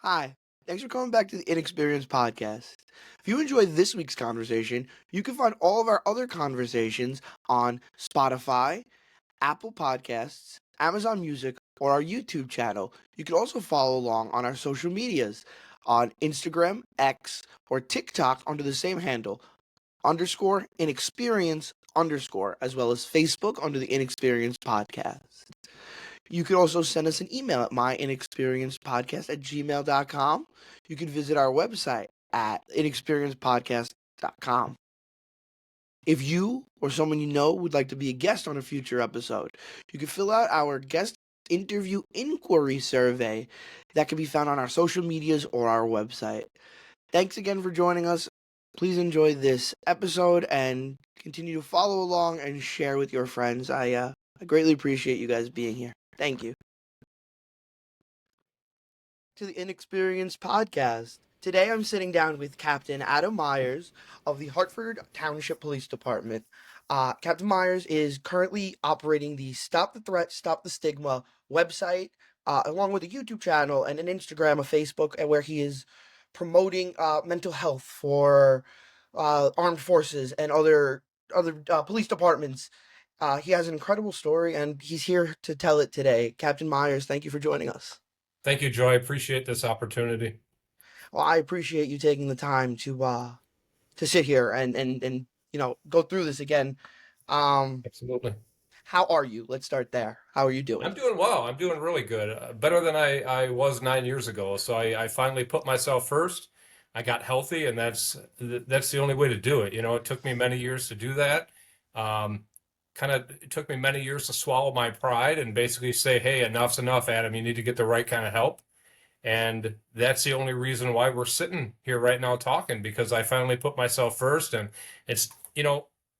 Hi, thanks for coming back to the Inexperienced Podcast. If you enjoyed this week's conversation, you can find all of our other conversations on Spotify, Apple Podcasts, Amazon Music, or our YouTube channel. You can also follow along on our social medias on Instagram, X, or TikTok under the same handle, _inexperience_, as well as Facebook under the Inexperienced Podcast. You can also send us an email at myinexperiencedpodcast@gmail.com. You can visit our website at inexperiencedpodcast.com. If you or someone you know would like to be a guest on a future episode, you can fill out our guest interview inquiry survey that can be found on our social medias or our website. Thanks again for joining us. Please enjoy this episode and continue to follow along and share with your friends. I greatly appreciate you guys being here. Thank you. To the Inexperienced Podcast. Today I'm sitting down with Captain Adam Meyers of the Hartford Township Police Department. Captain Meyers is currently operating the Stop the Threat, Stop the Stigma website, along with a YouTube channel and an Instagram, a Facebook, where he is promoting mental health for armed forces and other police departments. He has an incredible story, and he's here to tell it today. Captain Meyers, thank you for joining us. Thank you, Joy. I appreciate this opportunity. Well, I appreciate you taking the time to sit here and go through this again. Absolutely. How are you? Let's start there. How are you doing? I'm doing well. I'm doing really good. Better than I was 9 years ago. So I finally put myself first. I got healthy, and that's the only way to do it. It took me many years to do that. It took me many years to swallow my pride and basically say, hey, enough's enough, Adam. You need to get the right kind of help. And that's the only reason why we're sitting here right now talking, because I finally put myself first. And it's,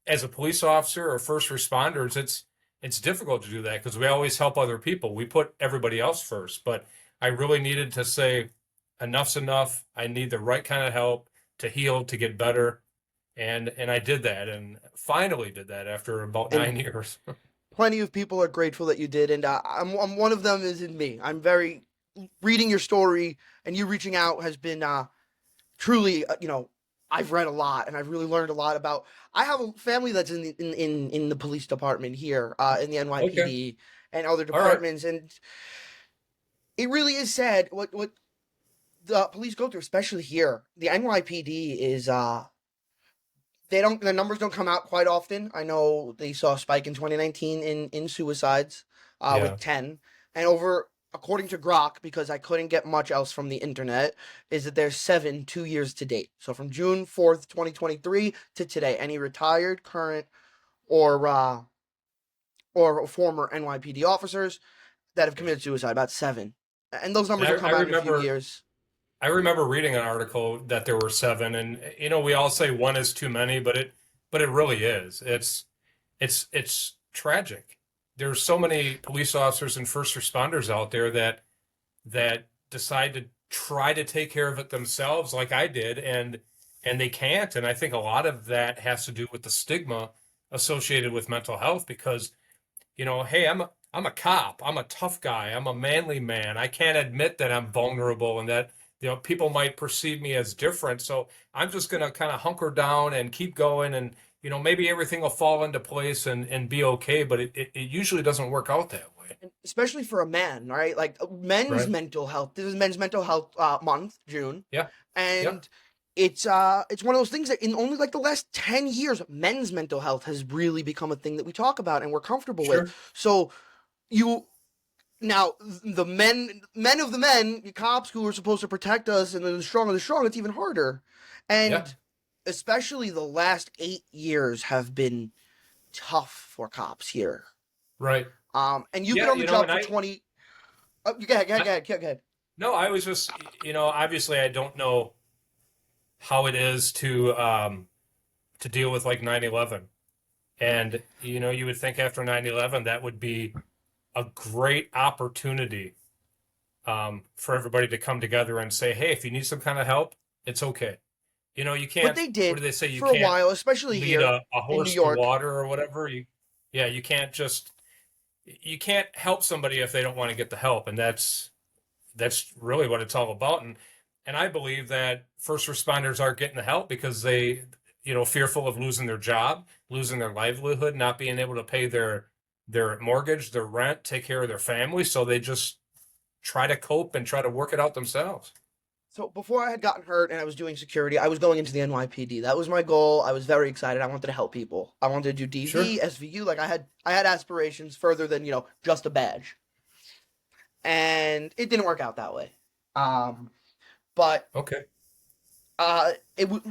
as a police officer or first responders, it's difficult to do that because we always help other people. We put everybody else first. But I really needed to say, enough's enough. I need the right kind of help to heal, to get better. And I did that, and finally did that after about 9 years. Plenty of people are grateful that you did, and I'm one of them. Is in me. I'm very reading your story and you reaching out has been truly. I've read a lot and I've really learned a lot about. I have a family that's in the police department here, in the NYPD Okay. and other All right. departments, and it really is sad what the police go through, especially here. The NYPD is the numbers don't come out quite often. I know they saw a spike in 2019 in suicides, Yeah. with 10, and over, according to Grok, because I couldn't get much else from the internet, is that there's 7 2 years to date. So from June 4th, 2023 to today, any retired, current, or former NYPD officers that have committed suicide, about 7, and those numbers will come out in a few years. I remember reading an article that there were 7, and we all say one is too many, but it really is. It's tragic. There's so many police officers and first responders out there that decide to try to take care of it themselves, like I did, and they can't. And I think a lot of that has to do with the stigma associated with mental health, because hey, I'm a cop. I'm a tough guy. I'm a manly man. I can't admit that I'm vulnerable and that people might perceive me as different. So I'm just going to kind of hunker down and keep going. And, maybe everything will fall into place and be okay. But it usually doesn't work out that way. Especially for a man, right? Like men's Right. mental health. This is Men's Mental Health Month, June. Yeah. And it's one of those things that in only like the last 10 years, men's mental health has really become a thing that we talk about and we're comfortable with. So now the men of the men, the cops who are supposed to protect us and the strong of the strong, it's even harder. And especially the last 8 years have been tough for cops here. Right. And you've been on the job for 20. Go ahead. No, I was just, obviously I don't know how it is to deal with like 9/11. And, you would think after 9/11 that would be a great opportunity for everybody to come together and say, hey, if you need some kind of help, it's okay. You can't. But they did. What do they say? You for can't a while, especially lead here a horse in New York to water or whatever. You can't help somebody if they don't want to get the help, and that's that's really what it's all about. And I believe that first responders aren't getting the help because they, fearful of losing their job, losing their livelihood, not being able to pay their mortgage, their rent, take care of their family. So they just try to cope and try to work it out themselves. So before I had gotten hurt and I was doing security, I was going into the NYPD. That was my goal. I was very excited. I wanted to help people. I wanted to do Sure. DV, SVU. Like I had aspirations further than just a badge, and it didn't work out that way. Um, but Okay. it was.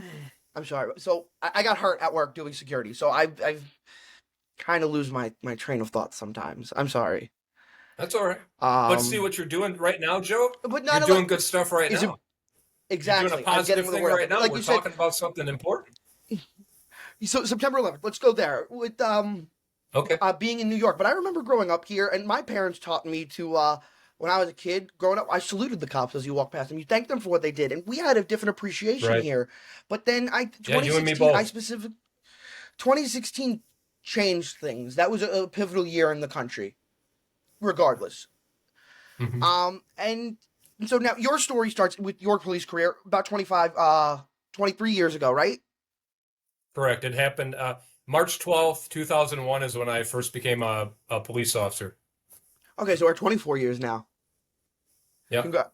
I'm sorry. So I got hurt at work doing security. So I've kind of lose my train of thought sometimes. I'm sorry. That's all right. But see Um, what you're doing right now, Joe? but You're not a lot. doing good stuff right Is it now. You're doing a exactly? I'm positive getting the thing word out right there. now. Like We're you said, talking about something important. so September 11th. Let's go there with Okay. being in New York. But I remember growing up here, and my parents taught me to, when I was a kid, growing up, I saluted the cops as you walk past them. You thanked them for what they did, and we had a different appreciation Right. here. But then Yeah, you and me 2016, 2016 changed things. That was a pivotal year in the country, regardless. both. And so now your story starts with your police career about 23 years ago, right? Correct. It happened March 12th, 2001 is when I first became a police officer. Okay, so we're 24 years now. Yep. Congra-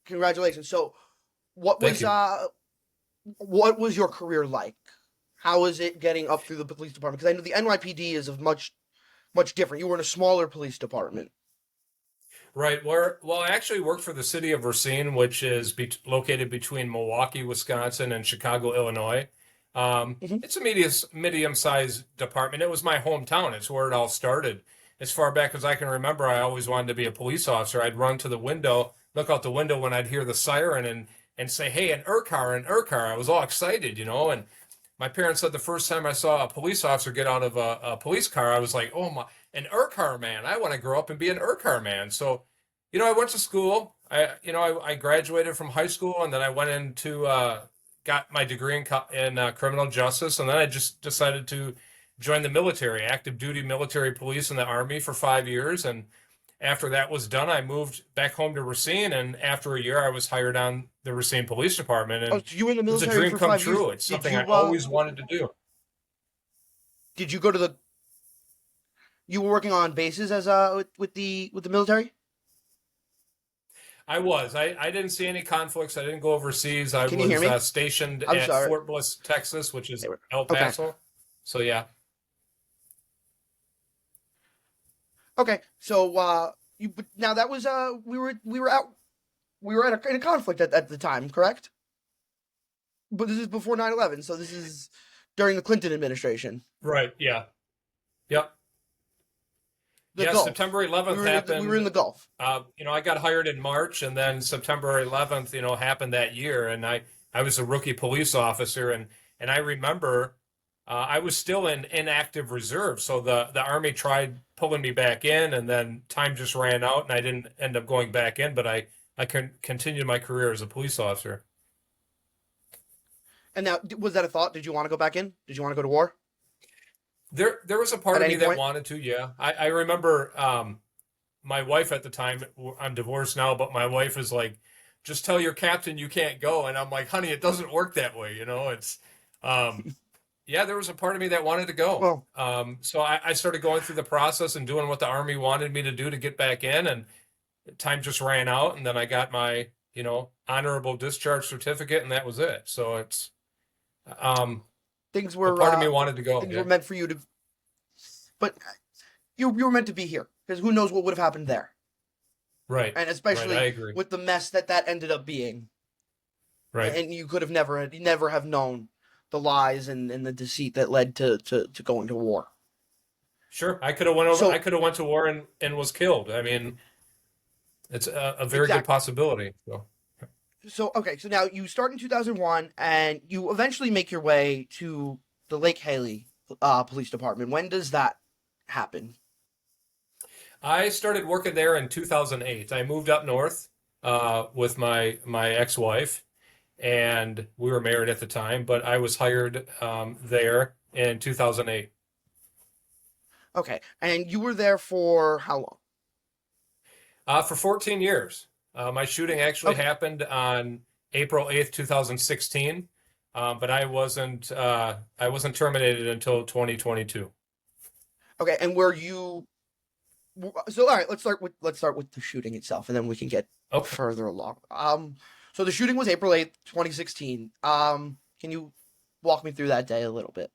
Congratulations. So, what Thank was you. uh, what was your career like? How was it getting up through the police department? Because I know the NYPD is of much different. You were in a smaller police department. Right. Well, I actually worked for the city of Racine, which is located between Milwaukee, Wisconsin, and Chicago, Illinois. Hmm. It's a medium-sized department. It was my hometown. It's where it all started. As far back as I can remember, I always wanted to be a police officer. I'd run to the window, look out the window when I'd hear the siren, and say, "Hey, an car, an car!" I was all excited, And my parents said the first time I saw a police officer get out of a police car, I was like, "Oh my, an car man! I want to grow up and be an car man." So, I went to school. I graduated from high school, and then I went into got my degree in criminal justice, and then I just decided to join the military, active duty military police in the Army for 5 years, and after that was done, I moved back home to Racine, and after a year, I was hired on the Racine Police Department, Oh, and so you were in the it was a military dream for come 5 years. true. It's Did something I you always wanted to do. did you go to the? You were working on bases as with the military. I was. I didn't see any conflicts. I didn't go overseas. I Can you hear was me? stationed I'm at sorry. Fort Bliss, Texas, which is El Okay. Paso. So yeah, Okay. So but now that was we were in a conflict at the time, correct? But this is before 9/11, so this is during the Clinton administration. right. Yeah, yep. The Yeah, Gulf. September We 11th were we were happened. in the Gulf. I got hired in March, and then September 11th, happened that year, and I was a rookie police officer, and I remember I was still in inactive reserve, so the Army tried pulling me back in, and then time just ran out, and I didn't end up going back in, but I continued my career as a police officer. And now, was that a thought? Did you want to go back in? Did you want to go to war There was a part at of any me that point? wanted to, yeah. I remember my wife at the time, I'm divorced now, but my wife is like, just tell your captain you can't go. And I'm like, honey, it doesn't work that way. Um, yeah, there was a part of me that wanted to go. Well, So I started going through the process and doing what the Army wanted me to do to get back in. And time just ran out. And then I got my, honorable discharge certificate, and that was it. So um, things a were part of me uh, wanted to go. things were Yeah. meant for you to, but you were meant to be here because who knows what would have happened there, Right. and Right. I especially agree. with the mess that ended up being, Right. and you could have never have known the lies and the deceit that led to going to war. Sure. I could have went over, I So could have went to war and was killed. I mean, it's a very good exactly. possibility. So, So okay, so now you start in 2001, and you eventually make your way to the Lake Haley Police Department. When does that happen? I started working there in 2008. I moved up north with my ex-wife, and we were married at the time, but I was hired there in 2008 Okay, and you were there for how long? for 14 years. My shooting actually Okay. happened on April 8th, 2016, but I wasn't terminated until 2022. Okay. And were you so all right, let's start with the shooting itself and then we can get Okay, further along. So the shooting was April 8th, 2016. Can you walk me through that day a little bit?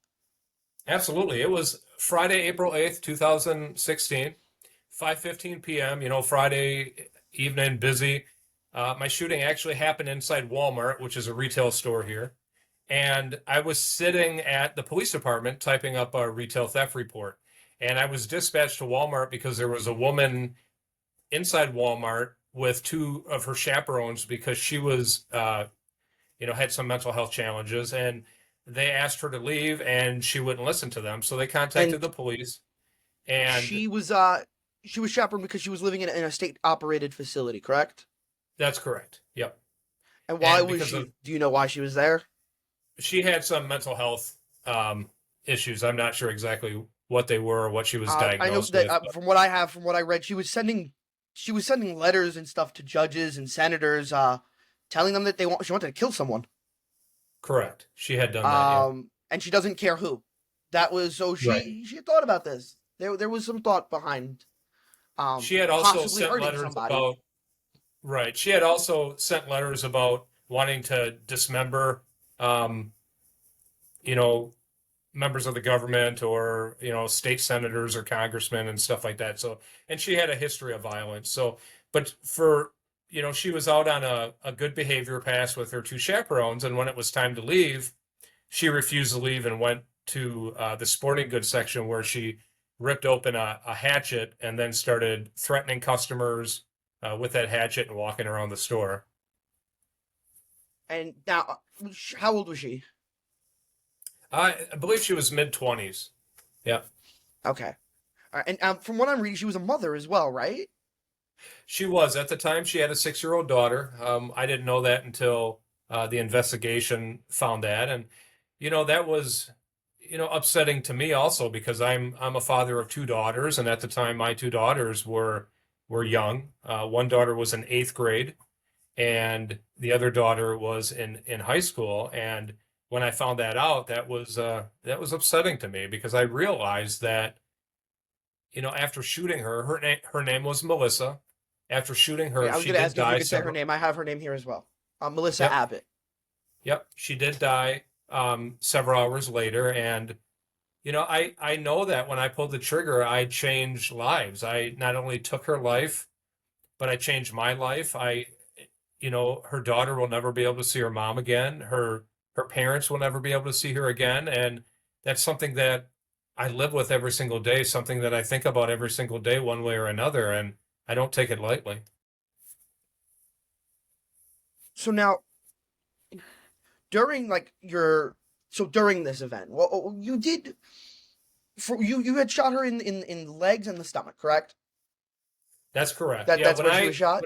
absolutely. It was Friday, April 8th, 2016, 5:15 p.m. Friday evening, busy. My shooting actually happened inside Walmart, which is a retail store here. And I was sitting at the police department typing up a retail theft report. And I was dispatched to Walmart because there was a woman inside Walmart with two of her chaperones because she was, had some mental health challenges. And they asked her to leave and she wouldn't listen to them. So they contacted And the police. And she was chaperoned because she was living in a state operated facility, correct? that's correct. Yep. And why And was because of she? Do you know why she was there? she had some mental health issues. I'm not sure exactly what they were or what she was I know diagnosed that with, but from what I read, she was sending letters and stuff to judges and senators, telling them that she wanted to kill someone. correct. She had done that, yeah. And she doesn't care who. That was so Right. she had thought about this. There was some thought behind, She had also possibly sent hurting letters somebody. about, right. She had also sent letters about wanting to dismember, um, you know, members of the government or, state senators or congressmen and stuff like that. So, and she had a history of violence. So, but she was out on a good behavior pass with her two chaperones. And when it was time to leave, she refused to leave and went to the sporting goods section where she ripped open a hatchet and then started threatening customers with that hatchet and walking around the store. And now, how old was she? I believe she was mid 20s. Yeah, Okay. All right. And from what I'm reading, she was a mother as well, right? she was. At the time, she had a 6-year-old daughter. I didn't know that until the investigation found that. And, that was, upsetting to me also because I'm a father of two daughters. And at the time, my two daughters were young. One daughter was in 8th grade and the other daughter was in high school. And when I found that out, that was upsetting to me because I realized that after shooting her, her name was Melissa. After shooting Okay, her, I was she going to did ask you if you die could say her several. name. I have her name here as well. Melissa Yep, Abbott. yep, she did die several hours later, and I know that when I pulled the trigger, I changed lives. I not only took her life, but I changed my life. Her daughter will never be able to see her mom again. Her parents will never be able to see her again, and that's something that I live with every single day, something that I think about every single day, one way or another, and I don't take it lightly. So now, during like your so during this event, well, you did you had shot her in the legs and the stomach, correct? That's correct. That Yeah, that's where she was shot.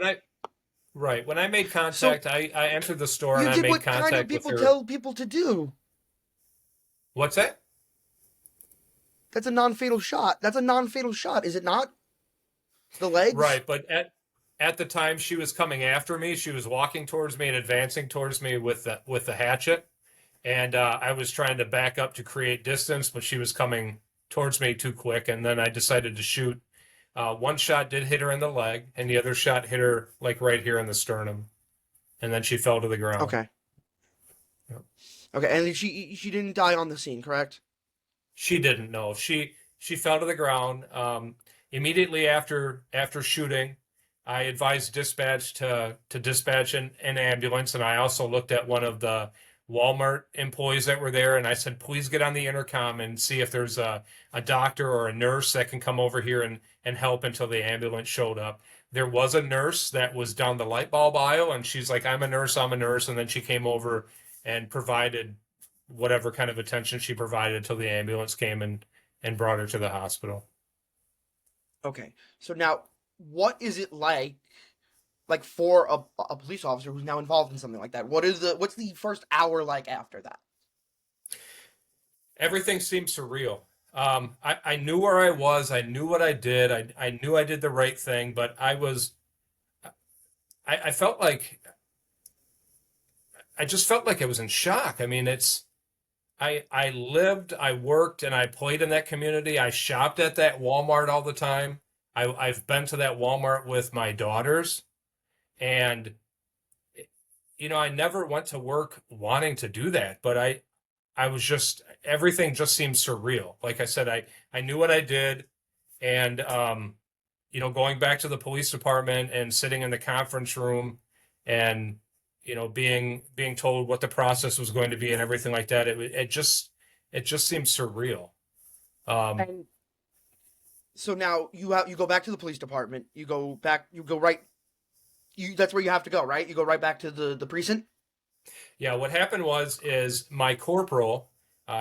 when I made So contact, I entered the store and you I did made what kind of contact with people her. tell people to do. What's that? That's a non-fatal shot. That's a non-fatal shot, is it not? The legs. Right, but at the time she was coming after me, she was walking towards me and advancing towards me with the hatchet, and I was trying to back up to create distance, but she was coming towards me too quick, and then I decided to shoot. One shot did hit her in the leg, and the other shot hit her like right here in the sternum, and then she fell to the ground. Okay. Yep. Okay, and she didn't die on the scene, correct? She didn't know. She fell to the ground. Immediately after shooting, I advised dispatch to dispatch an ambulance, and I also looked at one of the Walmart employees that were there, and I said, please get on the intercom and see if there's a doctor or a nurse that can come over here and help until the ambulance showed up. There was a nurse that was down the light bulb aisle, and she's like, I'm a nurse, I'm a nurse. And then she came over and provided whatever kind of attention she provided until the ambulance came and brought her to the hospital. Okay. So now, what is it like for a police officer who's now involved in something like that? What's the first hour like after that? Everything seemed surreal. I knew where I was. I knew what I did. I knew I did the right thing, but I felt like I just felt like I was in shock. I mean, I lived, I worked, and I played in that community. I shopped at that Walmart all the time. I've been to that Walmart with my daughters, and I never went to work wanting to do that, but I was just everything just seemed surreal. Like I said, I knew what I did, and going back to the police department and sitting in the conference room, and being told what the process was going to be and everything like that. It just seemed surreal. Um, And so now you go back to the police department. You go back. You go right. You That's where you have to go, right? You go right back to the precinct. Yeah, what happened is my corporal,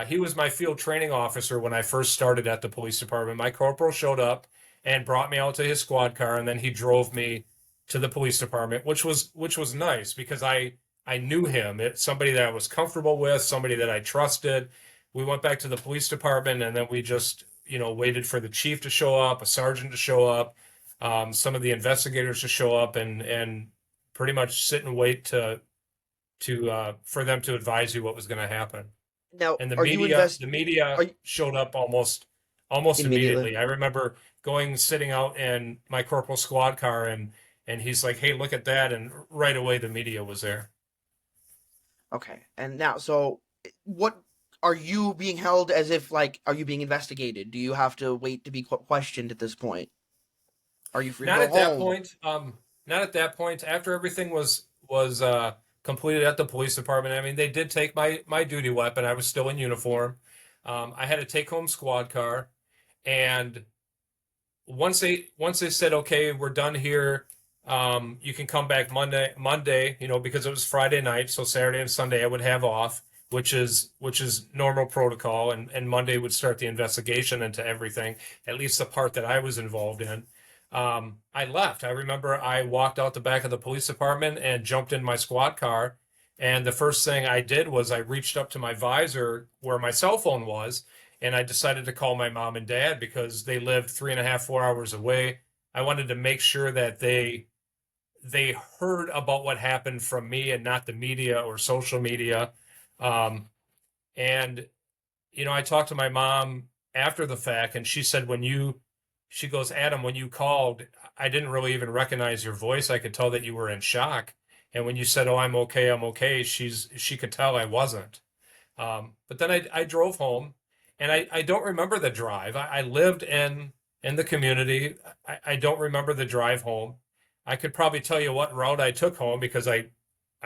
he was my field training officer when I first started at the police department. My corporal showed up and brought me out to his squad car, and then he drove me to the police department, which was nice because I knew him. It's somebody that I was comfortable with, somebody that I trusted. We went back to the police department, and then we just waited for the chief to show up, a sergeant to show up, some of the investigators to show up, and pretty much sit and wait to for them to advise you what was going to happen. Now, And the are you media, invest? the media Are you showed up almost immediately? immediately. I remember sitting out in my corporal squad car, and he's like, "Hey, look at that!" And right away, the media was there. Okay. And now, so what are you being held as if like? Are you being investigated? Do you have to wait to be questioned at this point? Are you free to Not go at that home? point. Not at that point. After everything was completed at the police department. I mean, they did take my duty weapon. I was still in uniform. I had a take home squad car, and once they said, okay, we're done here. You can come back Monday, because it was Friday night, so Saturday and Sunday I would have off, which is normal protocol, and Monday would start the investigation into everything, at least the part that I was involved in. I left. I remember I walked out the back of the police department and jumped in my squad car. And the first thing I did was I reached up to my visor where my cell phone was, and I decided to call my mom and dad because they lived 3.5, 4 hours away. I wanted to make sure that they heard about what happened from me and not the media or social media. Um, and I talked to my mom after the fact, and she goes, Adam, when you called, I didn't really even recognize your voice. I could tell that you were in shock. And when you said, "Oh, I'm okay," she could tell I wasn't. But then I drove home, and I don't remember the drive. I lived in the community. I don't remember the drive home. I could probably tell you what route I took home because I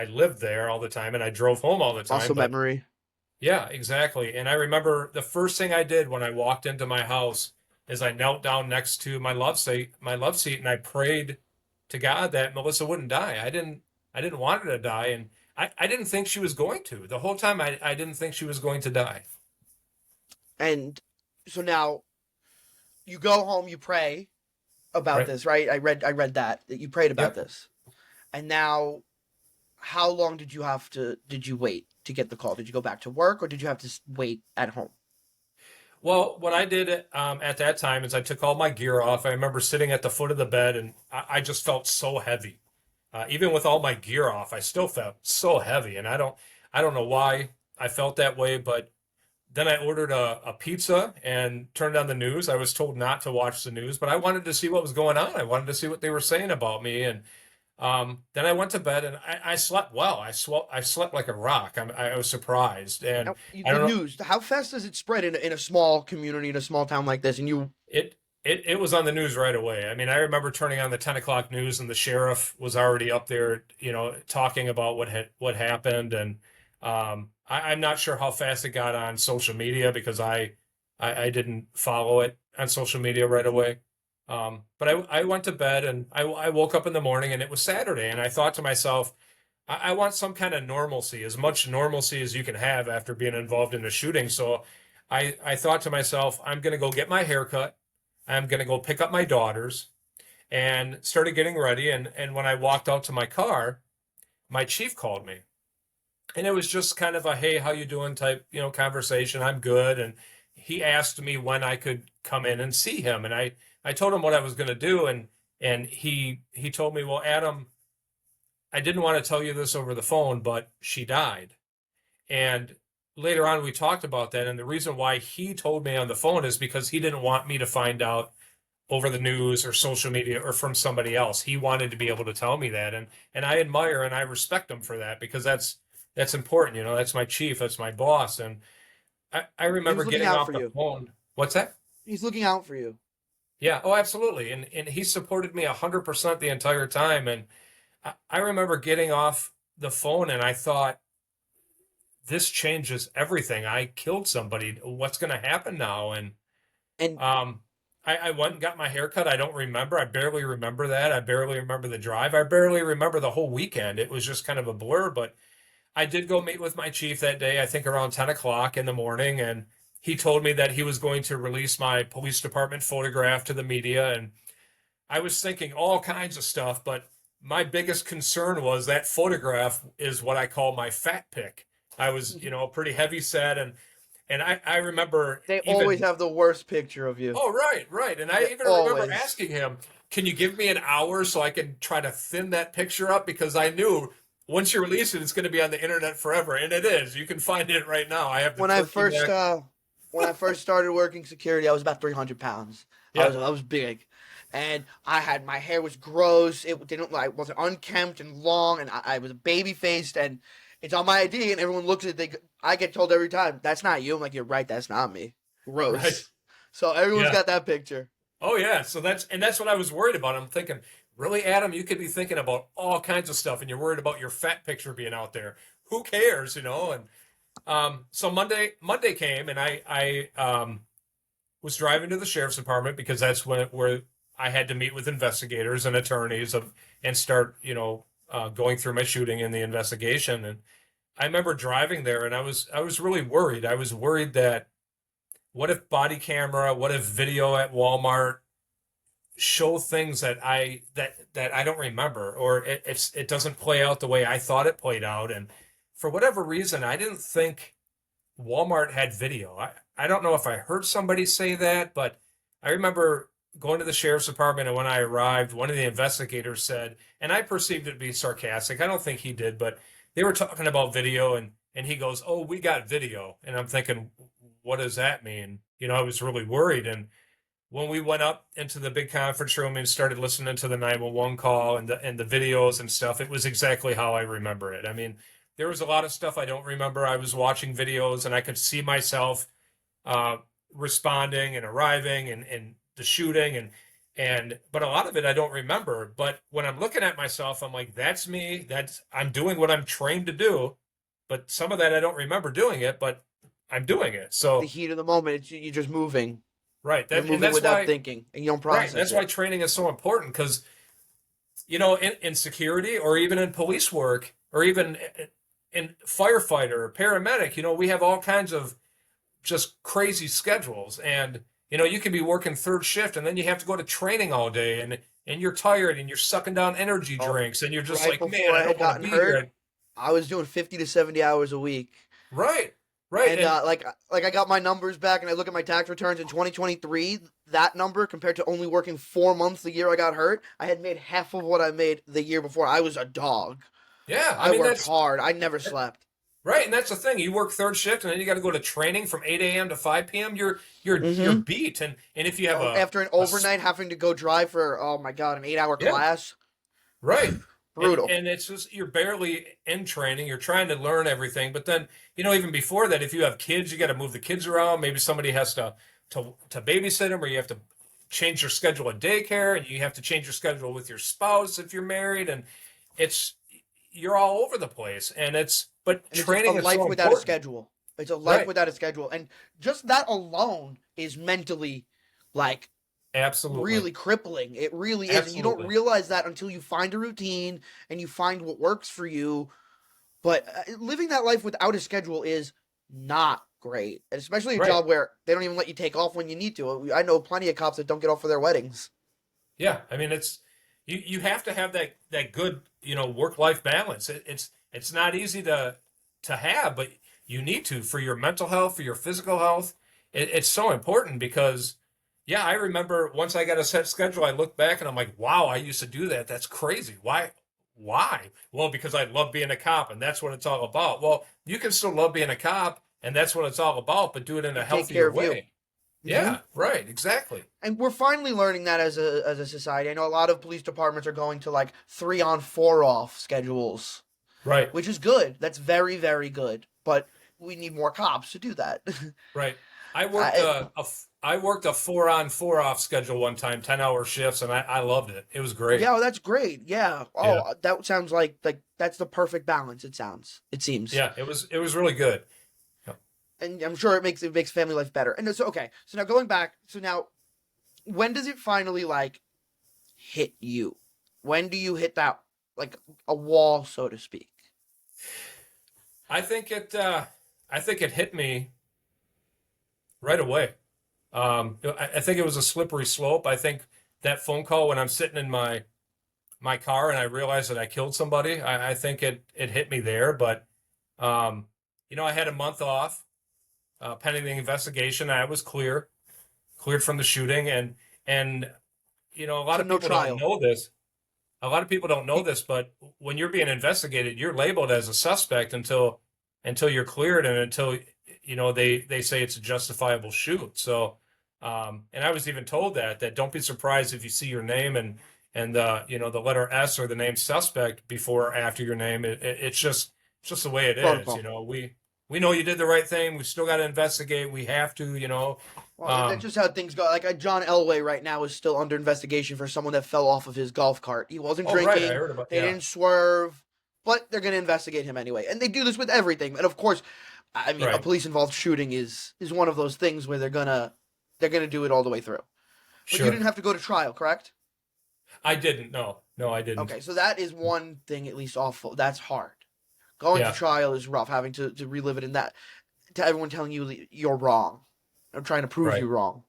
lived there all the time and I drove home all the time. Muscle But memory. yeah, exactly. And I remember the first thing I did when I walked into my house is I knelt down next to my love seat, and I prayed to God that Melissa wouldn't die. I didn't want her to die, and I didn't think she was going to. The whole time I didn't think she was going to die. And so now you go home, you pray about Right? this, right? I read that you prayed about Yep. this. And now how long did you wait to get the call? Did you go back to work or did you have to wait at home? Well, what I did at that time is I took all my gear off. I remember sitting at the foot of the bed, and I just felt so heavy. Even with all my gear off, I still felt so heavy, and I don't know why I felt that way. But then I ordered a pizza and turned on the news. I was told not to watch the news, but I wanted to see what was going on. I wanted to see what they were saying about me, and then I went to bed, and I slept well. I slept like a rock. I was surprised, and Now, I the don't know. news, how fast does it spread in a small community, in a small town like this? And you, It was on the news right away. I mean, I remember turning on the 10 o'clock news, and the sheriff was already up there, talking about what happened. And I'm not sure how fast it got on social media because I didn't follow it on social media right away. But I went to bed, and I woke up in the morning, and it was Saturday, and I thought to myself, I want some kind of normalcy, as much normalcy as you can have after being involved in a shooting. So I thought to myself, I'm going to go get my hair cut. I'm going to go pick up my daughters, and started getting ready. And when I walked out to my car, my chief called me, and it was just kind of a, "Hey, how you doing?" type, conversation. I'm good. And he asked me when I could come in and see him. And I told him what I was going to do. And he told me, "Well, Adam, I didn't want to tell you this over the phone, but she died. And later on, we talked about that. And the reason why he told me on the phone is because he didn't want me to find out over the news or social media or from somebody else. He wanted to be able to tell me that. And I admire and I respect him for that, because that's important. You know, that's my chief, that's my boss. And I He remember was looking getting out off for the you. phone. What's that? He's looking out for you. Yeah, oh, absolutely. And he supported me 100% the entire time. And I remember getting off the phone and I thought, this changes everything. I killed somebody. What's going to happen now? And And um, I went and got my hair cut. I don't remember. I barely remember that. I barely remember the drive. I barely remember the whole weekend. It was just kind of a blur. But I did go meet with my chief that day, I think around 10 o'clock in the morning. And he told me that he was going to release my police department photograph to the media. And I was thinking all kinds of stuff, but my biggest concern was that photograph is what I call my fat pick. I was, pretty heavy set, and I remember they always even, have the worst picture of you. oh, right, right. And I They even remember always. asking him, can you give me an hour so I can try to thin that picture up? Because I knew once you release it, it's going to be on the internet forever. And it is. You can find it right now. I have the When I turkey first neck. when I first started working security, I was about 300 pounds. Yeah, I was big, and my hair was gross. It didn't like wasn't unkempt and long, and I was baby faced, and it's on my ID, and everyone looks at it. I get told every time, "That's not you." I'm like, "You're right. That's not me." right. Gross. So everyone's Yeah. got that picture. Oh yeah, so that's what I was worried about. I'm thinking, really, Adam, you could be thinking about all kinds of stuff, and you're worried about your fat picture being out there. Who cares, And so Monday came, and I was driving to the sheriff's department because that's where I had to meet with investigators and attorneys and start, going through my shooting and the investigation. And I remember driving there, and I was really worried. I was worried that what if body camera, what if video at Walmart show things that I don't remember, or it doesn't play out the way I thought it played out. And for whatever reason, I didn't think Walmart had video. I don't know if I heard somebody say that, but I remember going to the sheriff's department, and when I arrived, one of the investigators said, and I perceived it to be sarcastic. I don't think he did, but they were talking about video, and he goes, "Oh, we got video." And I'm thinking, what does that mean? I was really worried. And when we went up into the big conference room and started listening to the 911 call and the videos and stuff, it was exactly how I remember it. I mean, there was a lot of stuff I don't remember. I was watching videos and I could see myself uh, responding and arriving and the shooting but a lot of it I don't remember. But when I'm looking at myself, I'm like, that's me. I'm doing what I'm trained to do. But some of that I don't remember doing it, but I'm doing it. The So heat of the moment, you're just moving. right, You're and moving that's without why thinking, and you don't right, process that's why it. training is so important, because in security or even in police work or even in firefighter, paramedic, we have all kinds of just crazy schedules. And, you can be working third shift and then you have to go to training all day, and you're tired and you're sucking down energy Oh, drinks and you're just right like, man, before I I don't had want to gotten be hurt, here. I was doing 50 to 70 hours a week. Right, right. And like I got my numbers back, and I look at my tax returns in 2023. That number compared to only working 4 months the year I got hurt, I had made half of what I made the year before. I was a dog. Yeah, I I mean, worked hard. I never slept. right, and that's the thing. You work third shift, and then you got to go to training from 8 a.m. to 5 p.m. You're Mm-hmm. beat, and if you have After an overnight having to go drive for, oh my god, an 8 hour yeah, class, right, brutal. and it's just you're barely in training. You're trying to learn everything, but then even before that, if you have kids, you got to move the kids around. Maybe somebody has to babysit them, or you have to change your schedule at daycare, and you have to change your schedule with your spouse if you're married, and it's you're all over the place, and it's but And it's just a training is life so without a important. schedule. It's a life Right, without a schedule, and just that alone is mentally, like, absolutely, really crippling. It really is, and you don't absolutely. realize that until you find a routine and you find what works for you. But living that life without a schedule is not great, and especially a Right. job where they don't even let you take off when you need to. I know plenty of cops that don't get off for their weddings. Yeah, I mean it's you have to have that good work life balance. It's not easy to have, but you need to for your mental health, for your physical health. It's so important because yeah, I remember once I got a set schedule, I look back and I'm like, wow, I used to do that. That's crazy. Why? Well, because I love being a cop and that's what it's all about. Well, you can still love being a cop and that's what it's all about, but do it in a And take care healthier of you. way. Hmm. Yeah, right, exactly. And we're finally learning that as a society. I know a lot of police departments are going to like 3 on 4 off schedules, Right, which is good. That's very, very good. But we need more cops to do that. right. I worked I, I worked a 4 on 4 off schedule one time, 10-hour shifts, and I loved it. It was great. yeah, well, that's great. Yeah. Yeah. Oh, that sounds like that's the perfect balance. It sounds. It seems. Yeah, it was really good. Yeah. And I'm sure it makes family life better. And so okay. So now going back. So now, when does it finally like hit you? When do you hit that like a wall, so to speak? I think it I think it hit me right away. I think it was a slippery slope. I think that phone call when I'm sitting in my car and I realized that I killed somebody, I think it hit me there. But um, I had a month off pending the investigation. I was cleared from the shooting, and a lot So of no people don't trial. know this. A lot of people don't know this, but when you're being investigated, you're labeled as a suspect until you're cleared and until they say it's a justifiable shoot. So, and I was even told that don't be surprised if you see your name and the letter S or the name suspect before or after your name. It's just the way it is. Protocol. We know you did the right thing. We still got to investigate. We have to. Well, that's Um, just how things go. Like John Elway right now is still under investigation for someone that fell off of his golf cart. He wasn't oh right, I drinking. heard about They yeah, didn't swerve, but they're going to investigate him anyway. And they do this with everything. And of course, I mean, a right, police involved shooting is one of those things where they're gonna do it all the way through. But you sure. didn't have to go to trial, correct? I didn't. No, I didn't. Okay, so that is one thing at least awful. That's hard. Going to Yeah, trial is rough. Having to relive it in that to everyone telling you that you're wrong. I'm trying to prove you right, wrong.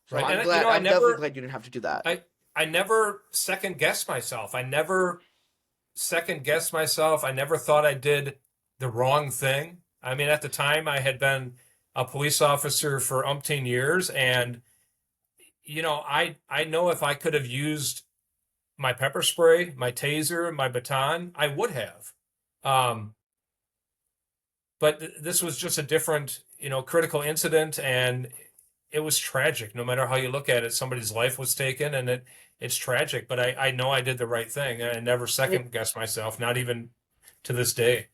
So right. I'm And glad. I I'm definitely never, glad you didn't have to do that. I never second guessed myself. I never second guessed myself. I never thought I did the wrong thing. I mean, at the time, I had been a police officer for umpteen years, and I know if I could have used my pepper spray, my taser, my baton, I would have. Um, but this was just a different, critical incident, and it was tragic. No matter how you look at it, somebody's life was taken, and it's tragic. But I know I did the right thing, and I never And second guessed myself, not even to this day.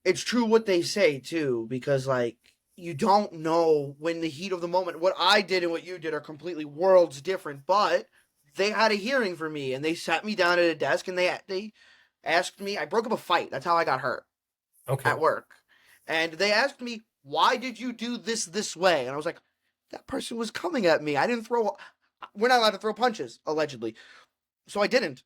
it's true what they say too, because like you don't know when the heat of the moment. What I did and what you did are completely worlds different. But they had a hearing for me, and they sat me down at a desk, and they asked me. I broke up a fight. That's how I got hurt Okay, at work, and they asked me, "Why did you do this way?" And I was like, "That person was coming at me. I didn't throw. We're not allowed to throw punches, allegedly, so I didn't.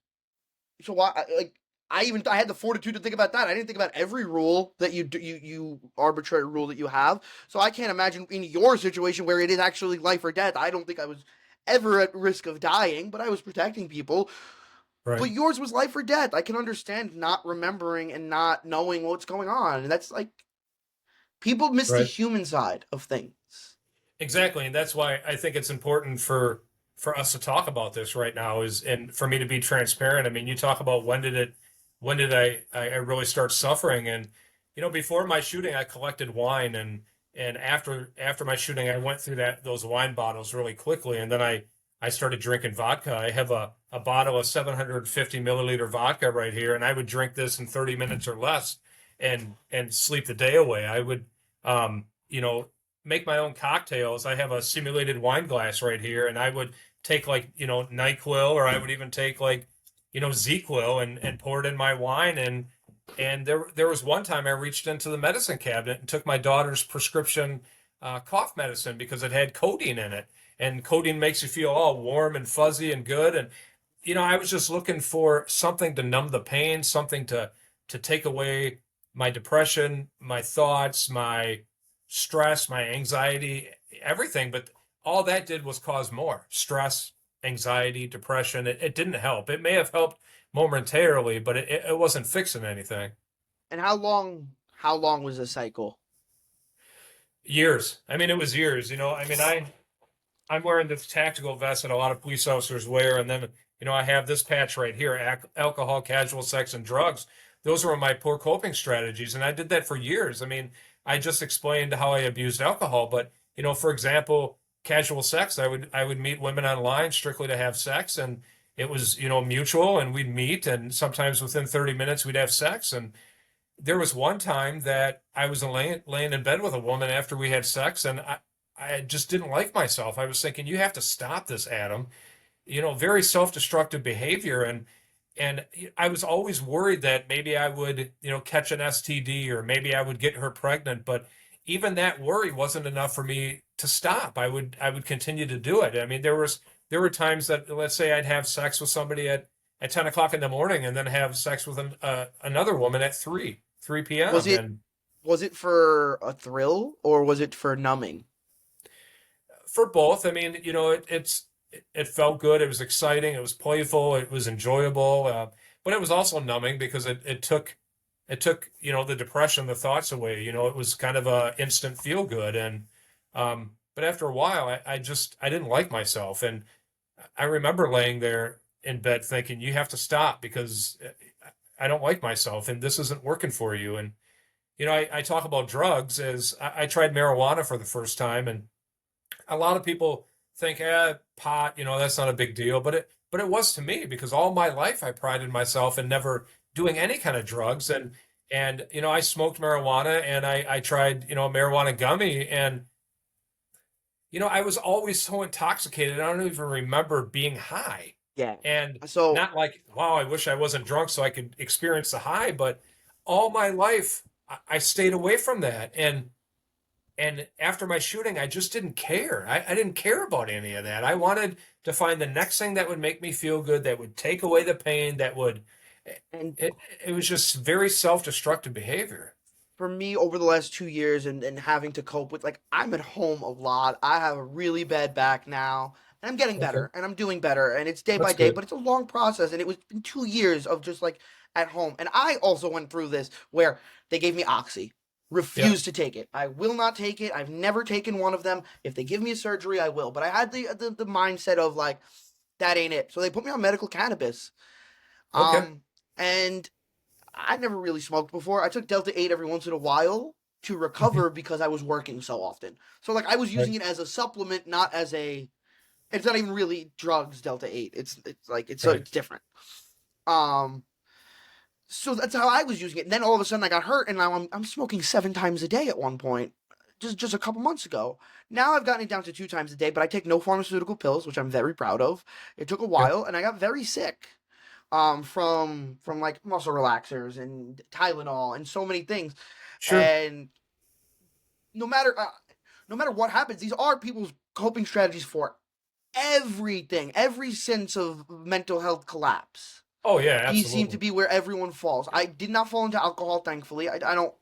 So why like." I had the fortitude to think about that. I didn't think about every rule that you arbitrary rule that you have. So I can't imagine in your situation where it is actually life or death. I don't think I was ever at risk of dying, but I was protecting people. right, But yours was life or death. I can understand not remembering and not knowing what's going on. And that's like people miss the right. human side of things. Exactly, and that's why I think it's important for us to talk about this right now is and for me to be transparent. I mean, you talk about when did I really start suffering and before my shooting I collected wine and after my shooting I went through those wine bottles really quickly and then I started drinking vodka. I have a bottle of 750 milliliter vodka right here and I would drink this in 30 minutes or less and sleep the day away. I would um, you know make my own cocktails. I have a simulated wine glass right here, and I would take like Nyquil, or I would even take like ZzzQuil and pour it in my wine. And there was one time I reached into the medicine cabinet and took my daughter's prescription cough medicine because it had codeine in it, and codeine makes you feel all warm and fuzzy and good. And I was just looking for something to numb the pain, something to take away my depression, my thoughts, my stress, my anxiety, everything. But all that did was cause more stress, anxiety, depression. It didn't help. It may have helped momentarily, but it wasn't fixing anything. And how long was the cycle? Years. I mean, it was years. I mean, I'm wearing this tactical vest that a lot of police officers wear, and then I have this patch right here, alcohol, casual sex, and drugs. Those were my poor coping strategies. And I did that for years. I mean, I just explained how I abused alcohol, but, for example, casual sex, I would meet women online strictly to have sex, and it was, mutual, and we'd meet, and sometimes within 30 minutes we'd have sex. And there was one time that I was laying in bed with a woman after we had sex, and I just didn't like myself. I was thinking, you have to stop this, Adam. Very self-destructive behavior. And I was always worried that maybe I would, catch an STD, or maybe I would get her pregnant. But even that worry wasn't enough for me to stop. I would continue to do it. I mean, there were times that, let's say, I'd have sex with somebody at 10 o'clock in the morning, and then have sex with another woman at 3 Was p.m. it And was it for a thrill or was it for numbing? for both, I mean, it felt good. It was exciting. It was playful. It was enjoyable. But it was also numbing, because it took the depression, the thoughts away. It was kind of a instant feel good. And but after a while, I didn't like myself. And I remember laying there in bed thinking, you have to stop, because I don't like myself, and this isn't working for you. And I talk about drugs as I tried marijuana for the first time, and a lot of people think, pot, that's not a big deal, but it was to me, because all my life I prided myself in never doing any kind of drugs. And I smoked marijuana, and I tried, a marijuana gummy, and I was always so intoxicated. I don't even remember being high. Yeah. And So not like, wow, I wish I wasn't drunk so I could experience the high, but all my life I stayed away from that. And after my shooting, I just didn't care. I didn't care about any of that. I wanted to find the next thing that would make me feel good, that would take away the pain, that would, and it was just very self-destructive behavior. for me over the last 2 years and having to cope with, like, I'm at home a lot. I have a really bad back now. And I'm getting Okay. better and I'm doing better and it's day by That's day, good. but it's a long process and it was been 2 years of just like at home. And I also went through this where they gave me Oxy. Yeah, Refused to take it. I will not take it. I've never taken one of them. If they give me a surgery, I will. But I had the mindset of like, that ain't it. So they put me on medical cannabis. okay. Um, and I never really smoked before. I took Delta 8 every once in a while to Mhm. recover because I was working so often. So like I was Right, using it as a supplement, not as a. It's not even really drugs. Delta 8. It's like it's so right. it's different. Um, so that's how I was using it. And then all of a sudden I got hurt, and now I'm smoking 7 times a day at one point. Just a couple months ago. Now I've gotten it down to 2 times a day, but I take no pharmaceutical pills, which I'm very proud of. It took a Yeah, while, and I got very sick. From like muscle relaxers and Tylenol and so many things. sure. And no matter no matter what happens, these are people's coping strategies for everything. Every sense of mental health collapse. Oh, yeah, These seem to absolutely. be where everyone falls. I did not fall into alcohol, thankfully. I don't,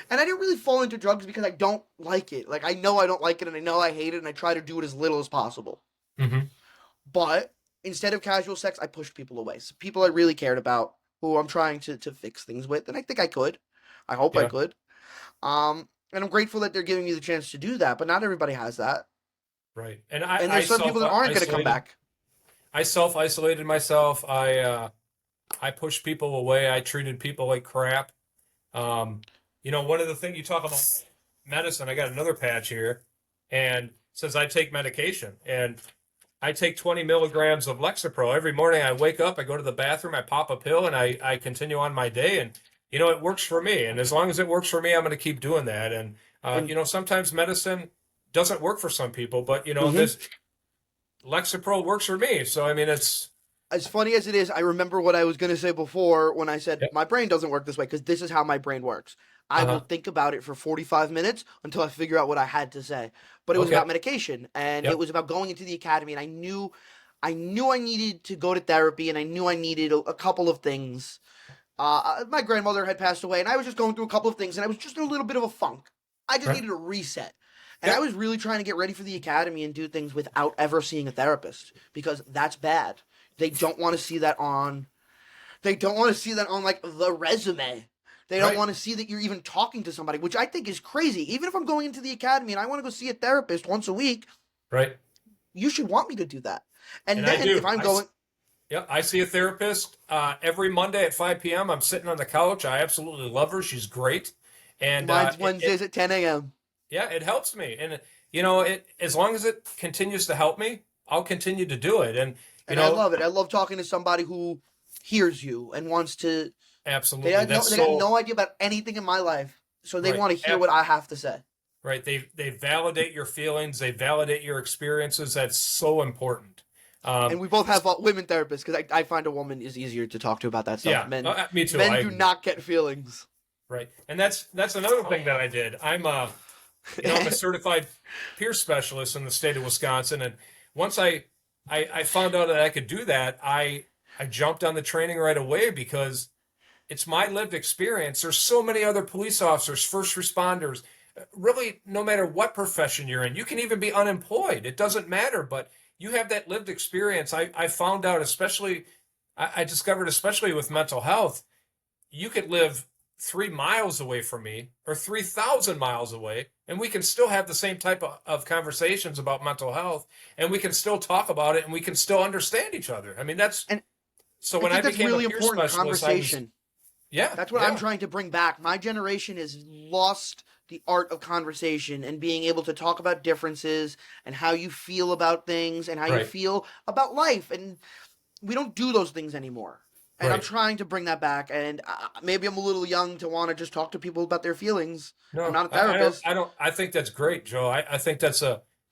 and I didn't really fall into drugs because I don't like it. Like I know I don't like it, and I know I hate it, and I try to do it as little as possible. Hmm. But instead of casual sex, I pushed people away. So people I really cared about, who I'm trying to fix things with, and I think I could. I hope I Yeah, could. And I'm grateful that they're giving me the chance to do that. But not everybody has that, right. And I, and I there's some self people that aren't going to come isolated. back. I self isolated myself. I pushed people away. I treated people like crap. Um, one of the things you talk about medicine, I got another patch here, and it says I take medication, and I take 20 milligrams of Lexapro every morning. I wake up, I go to the bathroom, I pop a pill, and I continue on my day. And it works for me. And as long as it works for me, I'm going to keep doing that. And And sometimes medicine doesn't work for some people, but mhm. this Lexapro works for me. So I mean, it's As funny as it is, I remember what I was going to say before when I said yeah, my brain doesn't work this way because this is how my brain works. I will uh-huh, think about it for 45 minutes until I figure out what I had to say. But it was okay, about medication and it yep, was about going into the academy, and I knew I needed to go to therapy, and I knew I needed a couple of things. My grandmother had passed away, and I was just going through a couple of things, and I was just in a little bit of a funk. I just right, needed a reset. And I yep, was really trying to get ready for the academy and do things without ever seeing a therapist because that's bad. They don't want to see that on. They don't want to see that on like the resume. They don't right, want to see that you're even talking to somebody, which I think is crazy. Even if I'm going into the academy and I want to go see a therapist once a week, right. you should want me to do that. And And I then if do. I'm going, Yeah, I see a therapist every Monday at 5 p.m. I'm sitting on the couch. I absolutely love her. She's great. And Mine's Wednesdays at 10 a.m. yeah, it helps me. And, it as long as it continues to help me, I'll continue to do it. And, you And I know, love it. I love talking to somebody who hears you and wants to. absolutely. That's They got so no idea about anything in my life, so they right. want to hear what I have to say. Right. They validate your feelings. They validate your experiences. That's so important. And we both have women therapists because I find a woman is easier to talk to about that stuff. Yeah, me too. Men do not get feelings. Right. And that's another thing that I did. I'm a certified peer specialist in the state of Wisconsin, and once I found out that I could do that, I jumped on the training right away because it's my lived experience. There's so many other police officers, first responders, really no matter what profession you're in. You can even be unemployed. It doesn't matter, but you have that lived experience. I found out, especially I discovered, especially with mental health, you could live 3 miles away from me or 3,000 miles away, and we can still have the same type of conversations about mental health, and we can still talk about it, and we can still understand each other. I mean, And so I when I think that's became a really peer important specialist, conversation. yeah, That's what I'm trying to bring back. My generation has lost the art of conversation and being able to talk about differences and how you feel about things and how you right, feel about life. And we don't do those things anymore. And I'm right. trying to bring that back. And maybe I'm a little young to want to just talk to people about their feelings. I'm No, not a therapist. I think that's great, Joe. I think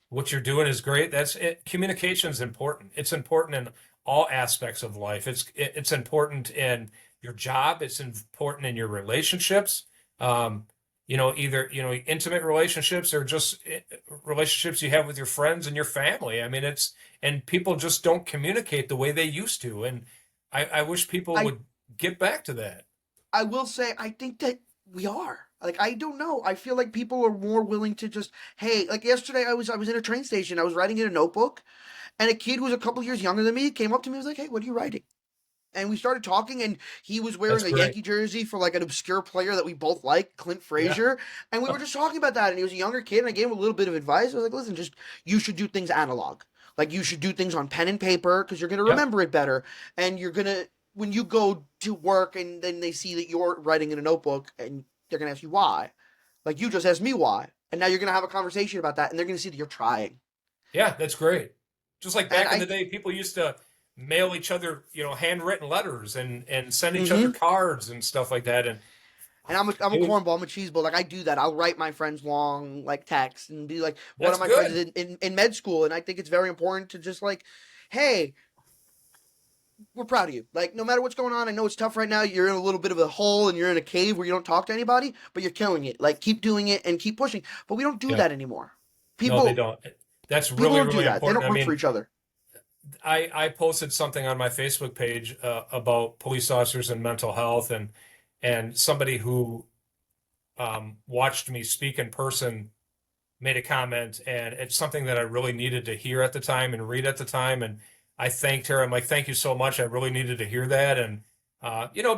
what you're doing is great. That's it. Communication is important. It's important in all aspects of life. It's important in your job. It's important in your relationships. Either, intimate relationships or just relationships you have with your friends and your family. I mean, and people just don't communicate the way they used to. And I wish people I would get back to that. I will say I think that we are. Like I don't know. I feel like people are more willing to just hey, like yesterday I was in a train station. I was writing in a notebook and a kid who was a couple years younger than me came up to me and was like, "Hey, what are you writing?" And we started talking and he was That's wearing a great. Yankee jersey for like an obscure player that we both like, Clint Yeah. Frazier, and we were just talking about that and he was a younger kid and I gave him a little bit of advice. I was like, "Listen, just you should do things analog. Like you should do things on pen and paper because you're going to Yep. remember it better and you're going to when you go to work and then they see that you're writing in a notebook and they're going to ask you why. Like you just asked me why. And now you're going to have a conversation about that and they're going to see that you're trying." Yeah, that's great. Just like And back in I the day, people used to mail each other, handwritten letters and send each other mhm. cards and stuff like that. And And I'm a it was, cornball, I'm a cheeseball. Like I do that. I'll write my friends long like texts and be like, one that's of my friends good. is in med school, and I think it's very important to just like, hey, we're proud of you. Like no matter what's going on, I know it's tough right now. You're in a little bit of a hole and you're in a cave where you don't talk to anybody, but you're killing it. Like keep doing it and keep pushing. But we don't do Yeah. that anymore. No, they People don't. That's people really, don't do really that. They important. don't I root for mean, each other. I posted something on my Facebook page about police officers and mental health, and somebody who watched me speak in person made a comment, and it's something that I really needed to hear at the time and read at the time. And I thanked her. I'm like, thank you so much. I really needed to hear that. And,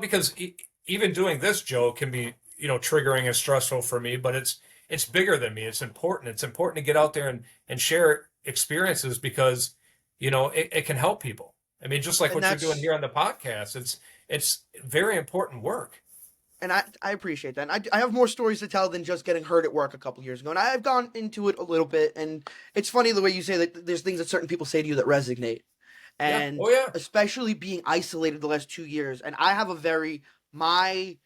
because even doing this, Joe, can be, triggering and stressful for me, but it's bigger than me. It's important. It's important to get out there and share experiences because, it can help people. I mean, just like And what you're doing that's here on the podcast, it's very important work. and I appreciate that. And I have more stories to tell than just getting hurt at work a couple years ago. And I've gone into it a little bit. And it's funny the way you say that there's things that certain people say to you that resonate. Yeah. And Oh, yeah. especially being isolated the last 2 years. And I have a very, my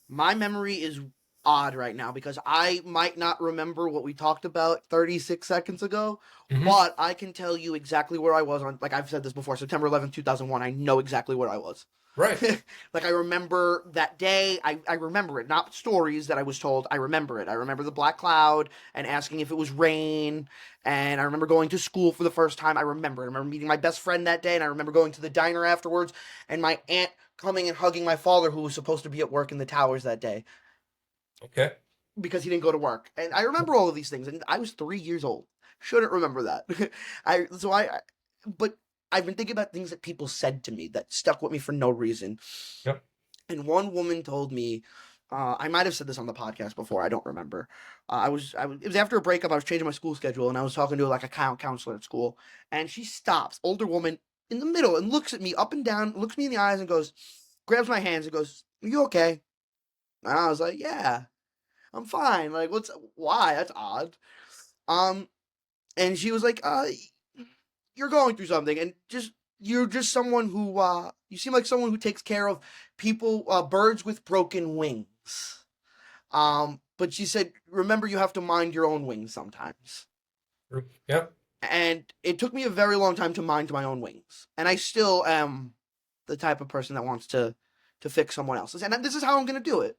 memory is odd right now because I might not remember what we talked about 36 seconds ago, Hmm. but I can tell you exactly where I was on, like I've said this before, September 11th, 2001. I know exactly where I was. Right. Like I remember that day. I remember it, not stories that I was told. I remember it. I remember the black cloud and asking if it was rain. And I remember going to school for the first time. I remember it. I remember meeting my best friend that day. And I remember going to the diner afterwards and my aunt coming and hugging my father who was supposed to be at work in the towers that day Okay. because he didn't go to work. And I remember all of these things. And I was 3 years old. Shouldn't remember that. But I've been thinking about things that people said to me that stuck with me for no reason. Yep. And one woman told me, I might have said this on the podcast before. I don't remember. It was after a breakup. I was changing my school schedule, and I was talking to like a counselor at school, and she stops, older woman, in the middle and looks at me up and down, looks me in the eyes and goes, grabs my hands and goes, "Are you okay?" And I was like, "Yeah, I'm fine." Like, why? That's odd. Um, and she was like, "You're going through something, and you're just someone who, you seem like someone who takes care of people, birds with broken wings." But she said, "Remember, you have to mind your own wings sometimes." Yep. And it took me a very long time to mind my own wings, and I still am the type of person that wants to fix someone else's, and this is how I'm going to do it.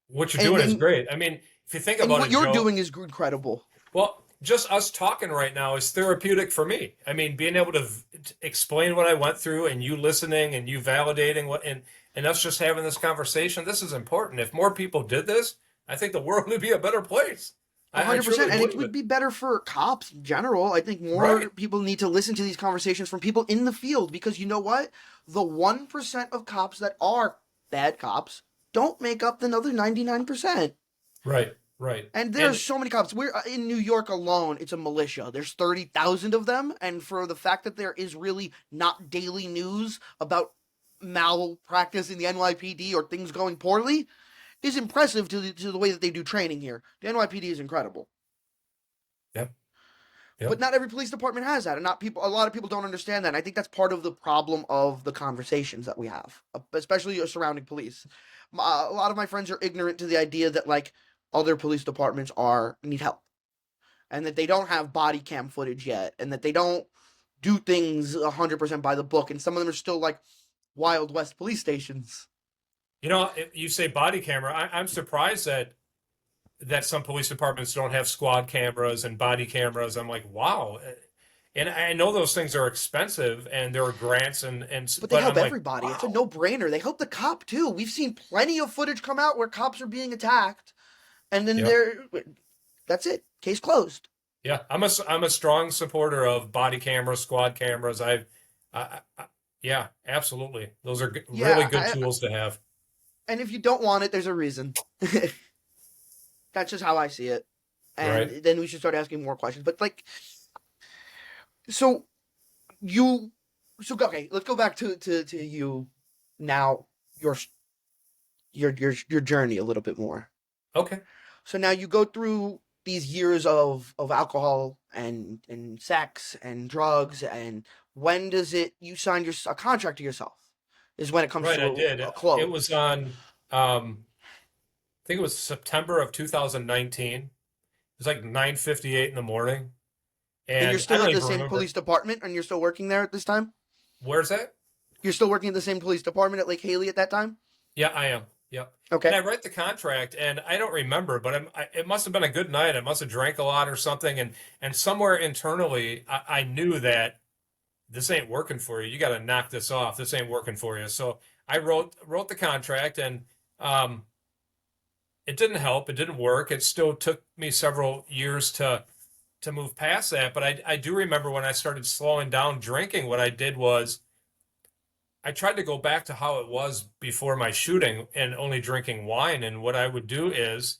What you're And doing is and great. I mean, if you think and about what it, you're Joe, doing is incredible. well, just us talking right now is therapeutic for me. I mean, being able to explain what I went through and you listening and you validating and us just having this conversation, this is important. If more people did this, I think the world would be a better place. I truly 100%, and it believe would it. be better for cops in general. I think more Right. people need to listen to these conversations from people in the field, because you know what? The 1% of cops that are bad cops don't make up the other 99%. Right. Right. And there's And so many cops. We're in New York alone. It's a militia. There's 30,000 of them, and for the fact that there is really not daily news about malpractice in the NYPD or things going poorly is impressive to the way that they do training here. The NYPD is incredible. yep. But Yep. not every police department has that, and not people. A lot of people don't understand that. And I think that's part of the problem of the conversations that we have, especially surrounding police. A lot of my friends are ignorant to the idea that like other police departments need help, and that they don't have body cam footage yet, and that they don't do things 100% by the book, and some of them are still like Wild West police stations. You know, you say body camera. I'm surprised that some police departments don't have squad cameras and body cameras. I'm like, wow. And I know those things are expensive and there are grants But they but help I'm like, everybody. It's a wow. no-brainer. They help the cop too. We've seen plenty of footage come out where cops are being attacked, and then Yeah. that's it. Case closed. Yeah. I'm a strong supporter of body cameras, squad cameras. Yeah, absolutely. Those are really Yeah, good tools to have. and if you don't want it, there's a reason. That's just how I see it. And Right. then we should start asking more questions. But like, so you, so okay, let's go back to you now. Your your journey a little bit more. Okay. So now you go through these years of alcohol and sex and drugs, and when does it you sign a contract to yourself is when it comes Right. I to did. a It was close. on, I think it was September of 2019. It was like 9:58 in the morning. And you're And I still don't at the even same remember police department, and you're still working there at this time. where's that? You're still working at the same police department at Lake Haley at that time. Yeah, I am. Yep. And Okay. I write the contract, and I don't remember, but it must have been a good night. I must have drank a lot or something, and somewhere internally, I knew that this ain't working for you. You got to knock this off. This ain't working for you. So I wrote the contract, and um, it didn't help. It didn't work. It still took me several years to move past that. But I do remember when I started slowing down drinking, what I did was I tried to go back to how it was before my shooting and only drinking wine. And what I would do is,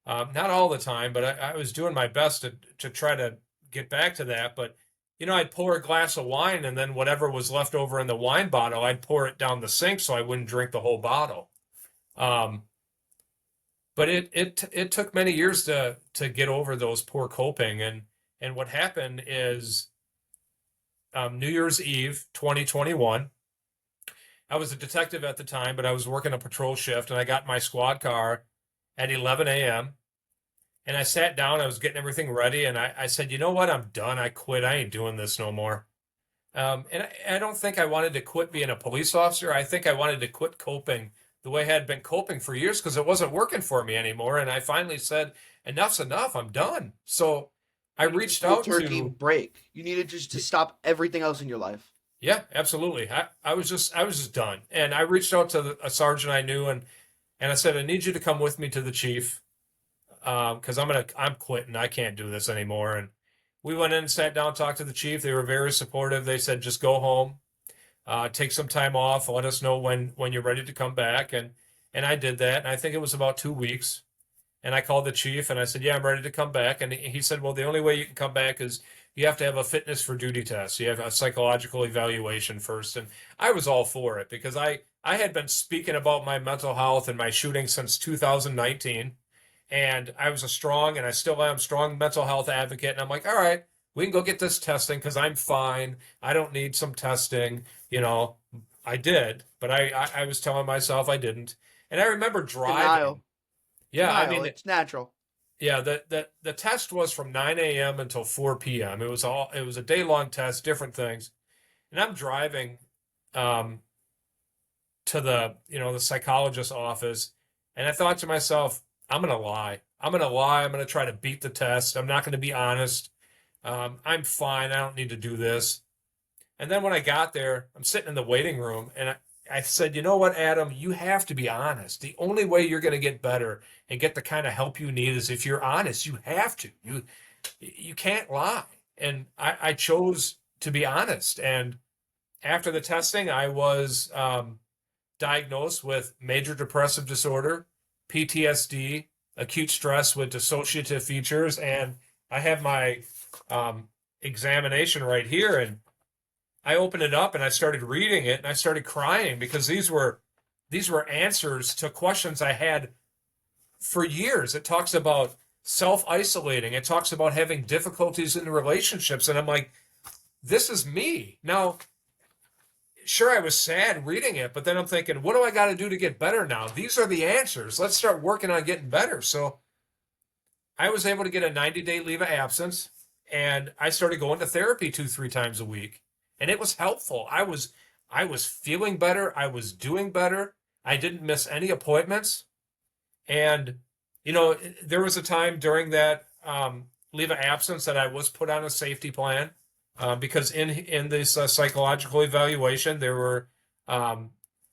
not all the time, but I was doing my best to try to get back to that. But, you know, I'd pour a glass of wine and then whatever was left over in the wine bottle, I'd pour it down the sink so I wouldn't drink the whole bottle. Um, but it took many years to get over those poor coping. And what happened is New Year's Eve, 2021. I was a detective at the time, but I was working a patrol shift, and I got in my squad car at 11 a.m. And I sat down, I was getting everything ready, and I said, you know what? I'm done. I quit. I ain't doing this no more. And I don't think I wanted to quit being a police officer. I think I wanted to quit coping the way I had been coping for years because it wasn't working for me anymore. And I finally said, enough's enough. I'm done. So I You needed a reached cold out turkey to, break. You needed just to stop everything else in your life. yeah, absolutely. I was just done. And I reached out to a sergeant I knew and I said, I need you to come with me to the chief because I'm quitting. I can't do this anymore. And we went in and sat down, talked to the chief. They were very supportive. They said, just go home, take some time off, let us know when you're ready to come back. And I did that. And I think it was about 2 weeks. And I called the chief and I said, yeah, I'm ready to come back. And he said, well, the only way you can come back is you have to have a fitness for duty test. You have a psychological evaluation first. And I was all for it because I had been speaking about my mental health and my shooting since 2019. And I was a strong, and I still am, strong mental health advocate. And I'm like, all right, we can go get this testing because I'm fine. I don't need some testing. You know, I did, but I was telling myself I didn't. And I remember driving. Denial. Yeah, I Denial. mean, It's natural. yeah, the test was from 9 a.m. until 4 p.m. It was a day long test, different things. And I'm driving um, to the psychologist's office, and I thought to myself, I'm gonna lie. I'm gonna lie. I'm gonna try to beat the test. I'm not gonna be honest. I'm fine. I don't need to do this. And then when I got there, I'm sitting in the waiting room, and I said, you know what, Adam, you have to be honest. The only way you're going to get better and get the kind of help you need is if you're honest. You have to. You can't lie. And I chose to be honest. And after the testing, I was diagnosed with major depressive disorder, PTSD, acute stress with dissociative features, and I have my examination right here, and I opened it up and I started reading it and I started crying because these were answers to questions I had for years. It talks about self-isolating. It talks about having difficulties in relationships. And I'm like, this is me. Now, sure, I was sad reading it, but then I'm thinking, what do I got to do to get better now? These are the answers. Let's start working on getting better. So I was able to get a 90-day leave of absence, and I started going to therapy 2-3 times a week. And it was helpful. I was feeling better. I was doing better. I didn't miss any appointments. And, there was a time during that leave of absence that I was put on a safety plan because in this psychological evaluation, there were,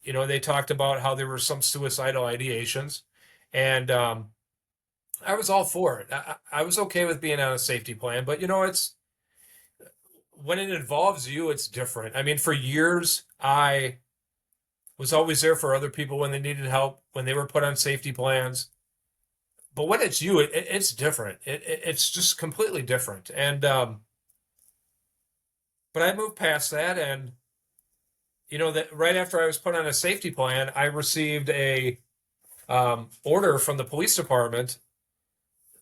they talked about how there were some suicidal ideations. And I was all for it. I was okay with being on a safety plan. But, when it involves you, it's different. I mean, for years, I was always there for other people when they needed help, when they were put on safety plans. But when it's you, it's different. It's just completely different. And but I moved past that, and that right after I was put on a safety plan, I received a order from the police department.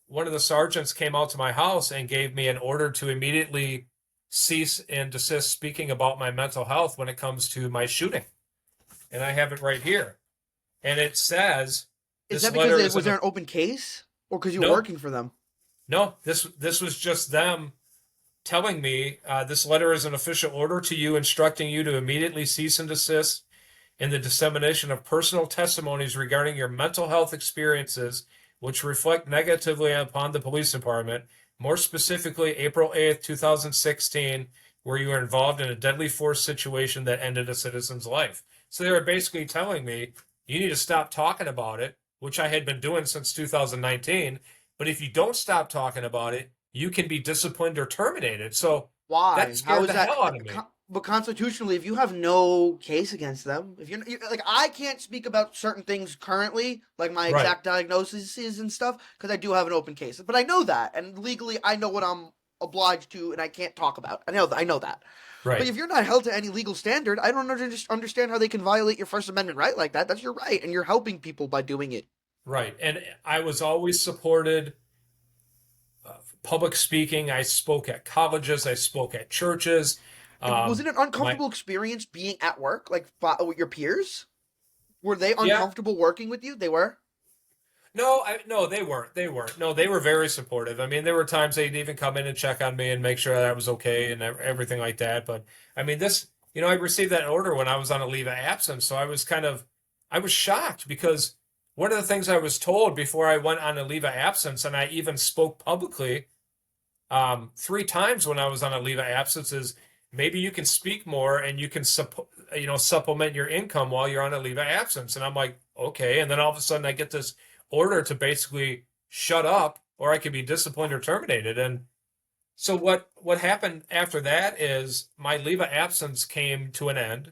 One of the sergeants came out to my house and gave me an order to immediately cease and desist speaking about my mental health when it comes to my shooting. And I have it right here. And it says, Is this that letter because is was there an open case, or because you were No. working for them? No, this was just them telling me this letter is an official order to you instructing you to immediately cease and desist in the dissemination of personal testimonies regarding your mental health experiences which reflect negatively upon the police department, more specifically April 8th, 2016, where you were involved in a deadly force situation that ended a citizen's life. So they were basically telling me, you need to stop talking about it, which I had been doing since 2019. But if you don't stop talking about it, you can be disciplined or terminated. So Why? that How scared is the that? hell out of me. But constitutionally, if you have no case against them, if you're like, I can't speak about certain things currently, like my Right. exact diagnoses and stuff, because I do have an open case. But I know that, and legally, I know what I'm obliged to, and I can't talk about. I know that. But Right. if you're not held to any legal standard, I don't understand how they can violate your First Amendment right like that. That's your right, and you're helping people by doing it. Right. And I was always supported public speaking. I spoke at colleges. I spoke at churches. And was it an My uncomfortable experience being at work, like with your peers? Were they Yeah. uncomfortable working with you? They were. No, they weren't. They weren't. No, they were very supportive. I mean, there were times they'd even come in and check on me and make sure that I was okay and everything like that. But I mean, I received that order when I was on a leave of absence. So I was shocked because one of the things I was told before I went on a leave of absence, and I even spoke publicly 3 times when I was on a leave of absence, is maybe you can speak more and you can supplement your income while you're on a leave of absence. And I'm like, okay. And then all of a sudden I get this order to basically shut up or I could be disciplined or terminated. And so what happened after that is my leave of absence came to an end,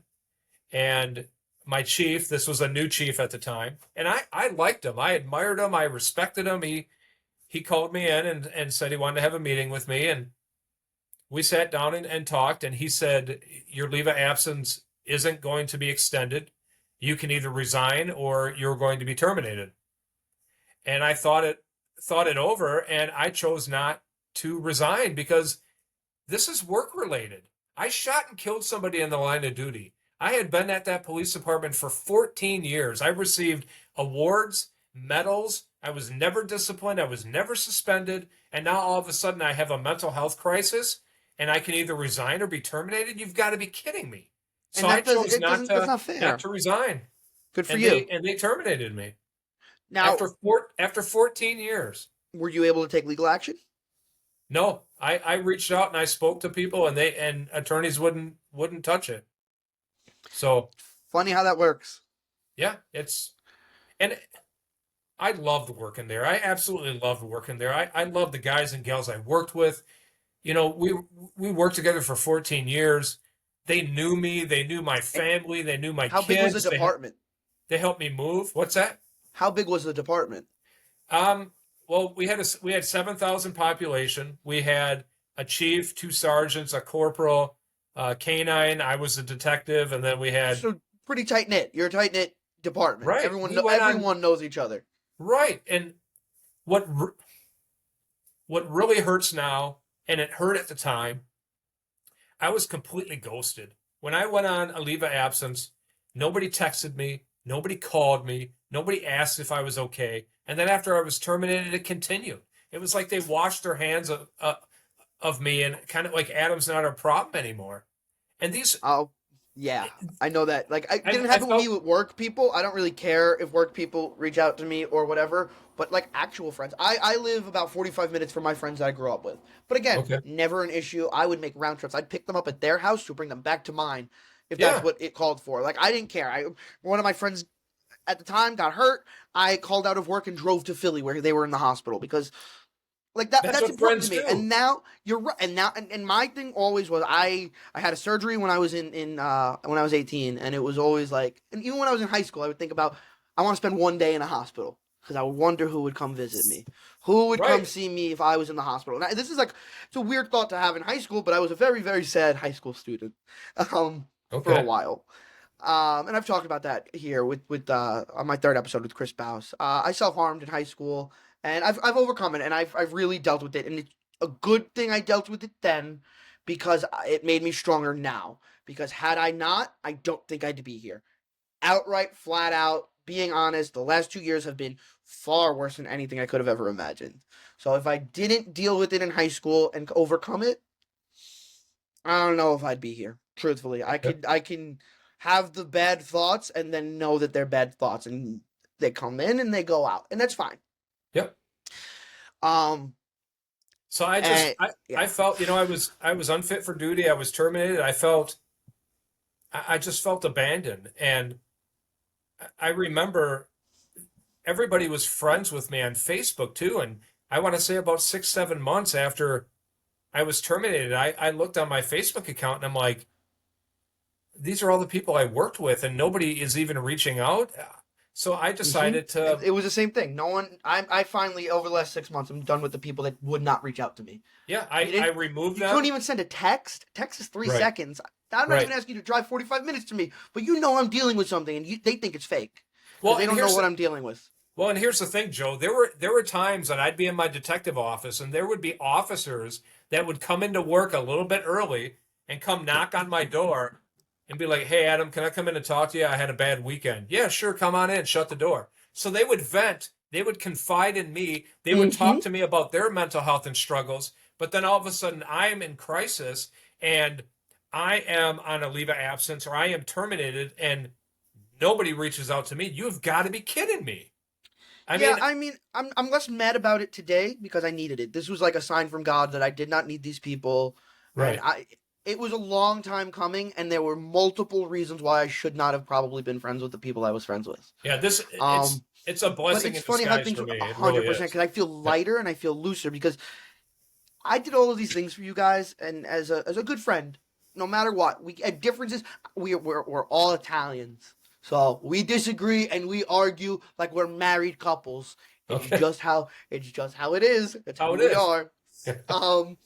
and my chief, this was a new chief at the time, and I liked him. I admired him. I respected him. He called me in and said he wanted to have a meeting with me. And we sat down and talked, and he said, your leave of absence isn't going to be extended. You can either resign or you're going to be terminated. And I thought it over, and I chose not to resign because this is work related. I shot and killed somebody in the line of duty. I had been at that police department for 14 years. I received awards, medals. I was never disciplined. I was never suspended. And now all of a sudden I have a mental health crisis and I can either resign or be terminated. You've got to be kidding me. So And I that does chose it doesn't that's not not fair. to resign. Good for And you. they terminated me Now, after 14 years. were you able to take legal action? No, I reached out and I spoke to people and attorneys wouldn't touch it. So Funny how that works. yeah, and I loved working there. I absolutely loved working there. I loved the guys and gals I worked with. You know, we worked together for 14 years. They knew me, they knew my family, they knew my How big was the kids. department? They helped me move. What's that? How big was the department? Well, we had 7,000 population. We had a chief, two sergeants, a corporal, canine. I was a detective, and then we had So pretty tight knit. You're a tight knit department. right. Everyone knows each other. Right, and what what really hurts now, and it hurt at the time, I was completely ghosted. When I went on a leave of absence, nobody texted me, nobody called me, nobody asked if I was okay. And then after I was terminated, it continued. It was like they washed their hands of me and kind of like Adam's not a problem anymore. And these, Oh, yeah, I know that. Like, it I, didn't I happen with felt, me with work people. I don't really care if work people reach out to me or whatever. But like actual friends, I live about 45 minutes from my friends that I grew up with. But again, okay, never an issue. I would make round trips. I'd pick them up at their house to bring them back to mine, if that's yeah, what it called for. Like I didn't care. One of my friends at the time got hurt. I called out of work and drove to Philly where they were in the hospital because like that's that's what important friends to me. do. And now you're right. And now and my thing always was I had a surgery when I was in when I was 18, and it was always like, and even when I was in high school I would think about, I want to spend one day in a hospital because I would wonder who would come visit me, who would come Right, see me if I was in the hospital. And this is like, it's a weird thought to have in high school, but I was a very very sad high school student for a okay, while. And I've talked about that here with on my third episode with Chris Baus. I self harmed in high school, and I've overcome it, and I've really dealt with it, and it's a good thing I dealt with it then, because it made me stronger now. Because had I not, I don't think I'd be here. Outright, flat out, being honest, the last 2 years have been far worse than anything I could have ever imagined. So if I didn't deal with it in high school and overcome it, I don't know if I'd be here. Truthfully, okay, I can have the bad thoughts and then know that they're bad thoughts, and they come in and they go out, and that's fine. yep. Um, So and I yeah, felt, I was unfit for duty. I was terminated. I just felt abandoned. And I remember everybody was friends with me on Facebook too. And I want to say about 6, 7 months after I was terminated, I looked on my Facebook account and I'm like, these are all the people I worked with and nobody is even reaching out. So I hmm decided to, it was the same thing. No one. I finally, over the last 6 months, I'm done with the people that would not reach out to me. yeah, You I didn't. removed You couldn't them. even send a text. Text is three Right, seconds. I'm not right. even asking you to drive 45 minutes to me, but you know I'm dealing with something, and they think it's fake because Well, they and don't know here's what the, I'm dealing with. Well, and here's the thing, Joe. There were times that I'd be in my detective office and there would be officers that would come into work a little bit early and come knock on my door and be like, "Hey, Adam, can I come in and talk to you? I had a bad weekend." "Yeah, sure, come on in." Shut the door. So they would vent, they would confide in me, they would Mm-hmm. talk to me about their mental health and struggles, but then all of a sudden I am in crisis and I am on a leave of absence or I am terminated and nobody reaches out to me. You've got to be kidding me. I Yeah, mean, I mean, I'm less mad about it today because I needed it. This was like a sign from God that I did not need these people, and right. it was a long time coming, and there were multiple reasons why I should not have probably been friends with the people I was friends with. Yeah, this Um, it's a but blessing it's in funny how disguise things for were me. It really 100% is. because I feel Yeah. lighter and I feel looser because I did all of these things for you guys, and as a good friend, no matter what, we had differences. We're all Italians, so we disagree and we argue like we're married couples. Okay. It's just how it is. It's How who it we is. are. Um,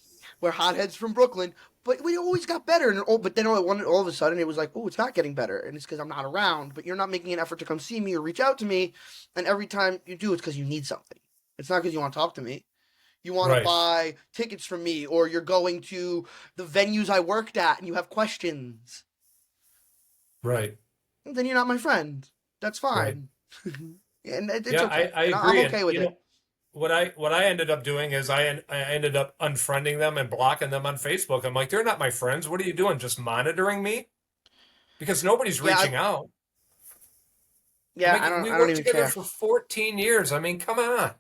We're hotheads from Brooklyn, but we always got better. But then all of a sudden it was like, oh, it's not getting better, and it's because I'm not around. But you're not making an effort to come see me or reach out to me, and every time you do, it's because you need something. It's not because you want to talk to me. You want to Right, buy tickets from me, or you're going to the venues I worked at, and you have questions. right, And then you're not my friend. That's right. fine, and it's Yeah, okay, I and I'm agree. And okay with it. what I ended up doing is I ended up unfriending them and blocking them on Facebook. I'm like, they're not my friends. What are you doing? Just monitoring me? Because nobody's Yeah, reaching out. I yeah. mean, we I don't worked even together care. for 14 years. I mean, come on.